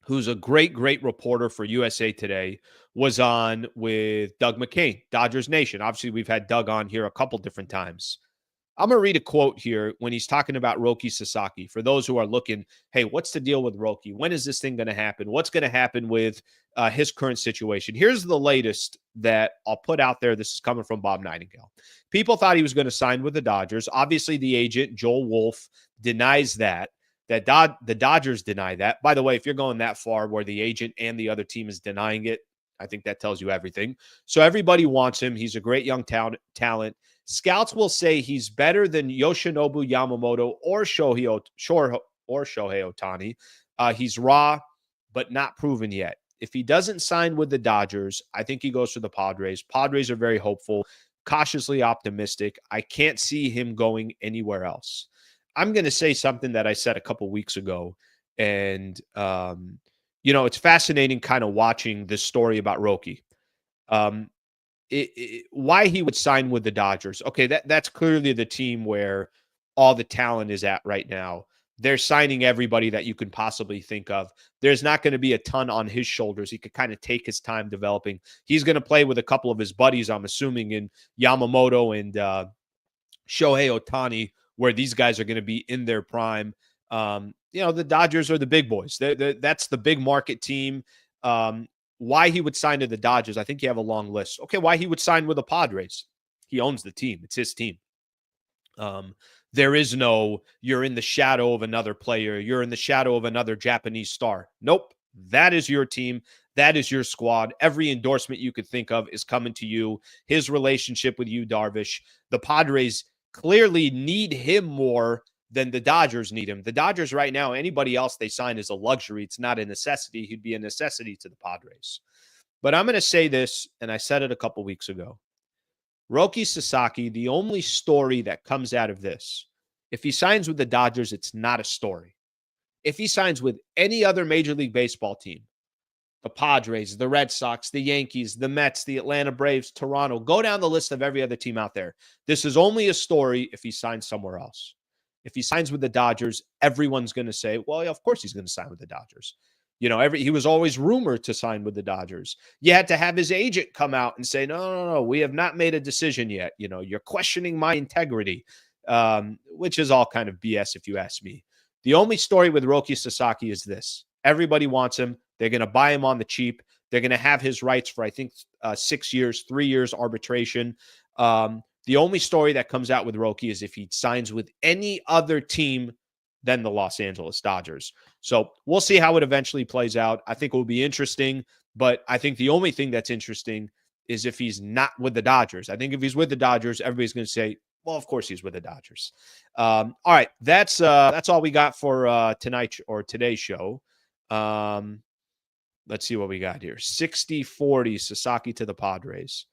who's a great reporter for USA Today, was on with Doug McCain, Dodgers Nation. Obviously, we've had Doug on here a couple different times. I'm going to read a quote here when he's talking about Roki Sasaki. For those who are looking, hey, what's the deal with Roki? When is this thing going to happen? What's going to happen with his current situation? Here's the latest that I'll put out there. This is coming from Bob Nightingale. People thought he was going to sign with the Dodgers. Obviously, the agent, Joel Wolf, denies that. The Dodgers deny that. By the way, if you're going that far where the agent and the other team is denying it, I think that tells you everything. So everybody wants him. He's a great young talent. Scouts will say he's better than Yoshinobu Yamamoto or Shohei Ohtani. He's raw, but not proven yet. If he doesn't sign with the Dodgers, I think he goes to the Padres. Padres are very hopeful, cautiously optimistic. I can't see him going anywhere else. I'm going to say something that I said a couple weeks ago, and it's fascinating kind of watching this story about Roki. Why he would sign with the Dodgers. Okay, that's clearly the team where all the talent is at right now. They're signing everybody that you can possibly think of. There's not going to be a ton on his shoulders. He could kind of take his time developing. He's going to play with a couple of his buddies, I'm assuming, in Yamamoto and Shohei Ohtani, where these guys are going to be in their prime. The Dodgers are the big boys. That's the big market team. Why he would sign to the Dodgers, I think you have a long list. Okay, why he would sign with the Padres? He owns the team. It's his team. There is no, you're in the shadow of another player. You're in the shadow of another Japanese star. Nope. That is your team. That is your squad. Every endorsement you could think of is coming to you. His relationship with you, Darvish. The Padres clearly need him more than the Dodgers need him. The Dodgers right now, anybody else they sign is a luxury. It's not a necessity. He'd be a necessity to the Padres. But I'm going to say this, and I said it a couple weeks ago. Roki Sasaki, the only story that comes out of this, if he signs with the Dodgers, it's not a story. If he signs with any other Major League Baseball team, the Padres, the Red Sox, the Yankees, the Mets, the Atlanta Braves, Toronto, go down the list of every other team out there. This is only a story if he signs somewhere else. If he signs with the Dodgers, everyone's going to say, well, yeah, of course he's going to sign with the Dodgers. You know, he was always rumored to sign with the Dodgers. You had to have his agent come out and say, no, we have not made a decision yet. You know, you're questioning my integrity, which is all kind of BS if you ask me. The only story with Roki Sasaki is this. Everybody wants him. They're going to buy him on the cheap. They're going to have his rights for, I think, 6 years, 3 years arbitration. The only story that comes out with Roki is if he signs with any other team than the Los Angeles Dodgers. So we'll see how it eventually plays out. I think it will be interesting, but I think the only thing that's interesting is if he's not with the Dodgers. I think if he's with the Dodgers, everybody's going to say, well, of course he's with the Dodgers. All right, that's all we got for tonight or today's show. Let's see what we got here. 60-40 Sasaki to the Padres.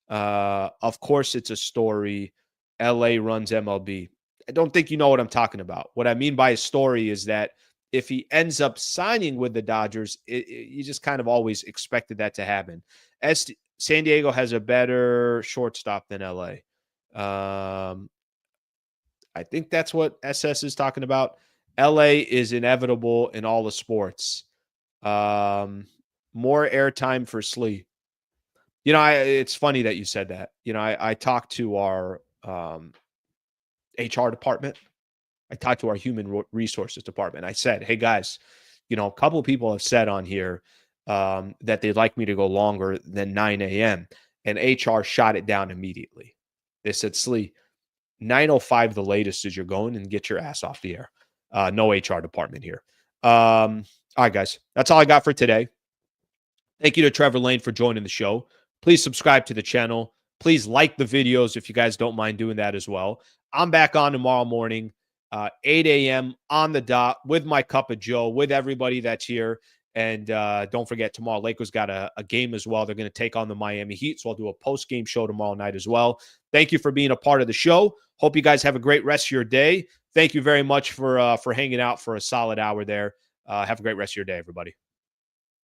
Of course it's a story. LA runs MLB. I don't think you know what I'm talking about. What I mean by a story is that if he ends up signing with the Dodgers, you just kind of always expected that to happen. San Diego has a better shortstop than LA. I think that's what SS is talking about. LA is inevitable in all the sports. More airtime for Slee. You know, it's funny that you said that. You know, I talked to our HR department. I talked to our human resources department. I said, hey, guys, you know, a couple of people have said on here that they'd like me to go longer than 9 a.m. And HR shot it down immediately. They said, Slee, 9:05 the latest is you're going, and get your ass off the air. No HR department here. All right, guys, that's all I got for today. Thank you to Trevor Lane for joining the show. Please subscribe to the channel. Please like the videos if you guys don't mind doing that as well. I'm back on tomorrow morning, 8 a.m. on the dot with my cup of Joe, with everybody that's here. And don't forget, tomorrow, Lakers got a game as well. They're going to take on the Miami Heat, so I'll do a post-game show tomorrow night as well. Thank you for being a part of the show. Hope you guys have a great rest of your day. Thank you very much for hanging out for a solid hour there. Have a great rest of your day, everybody.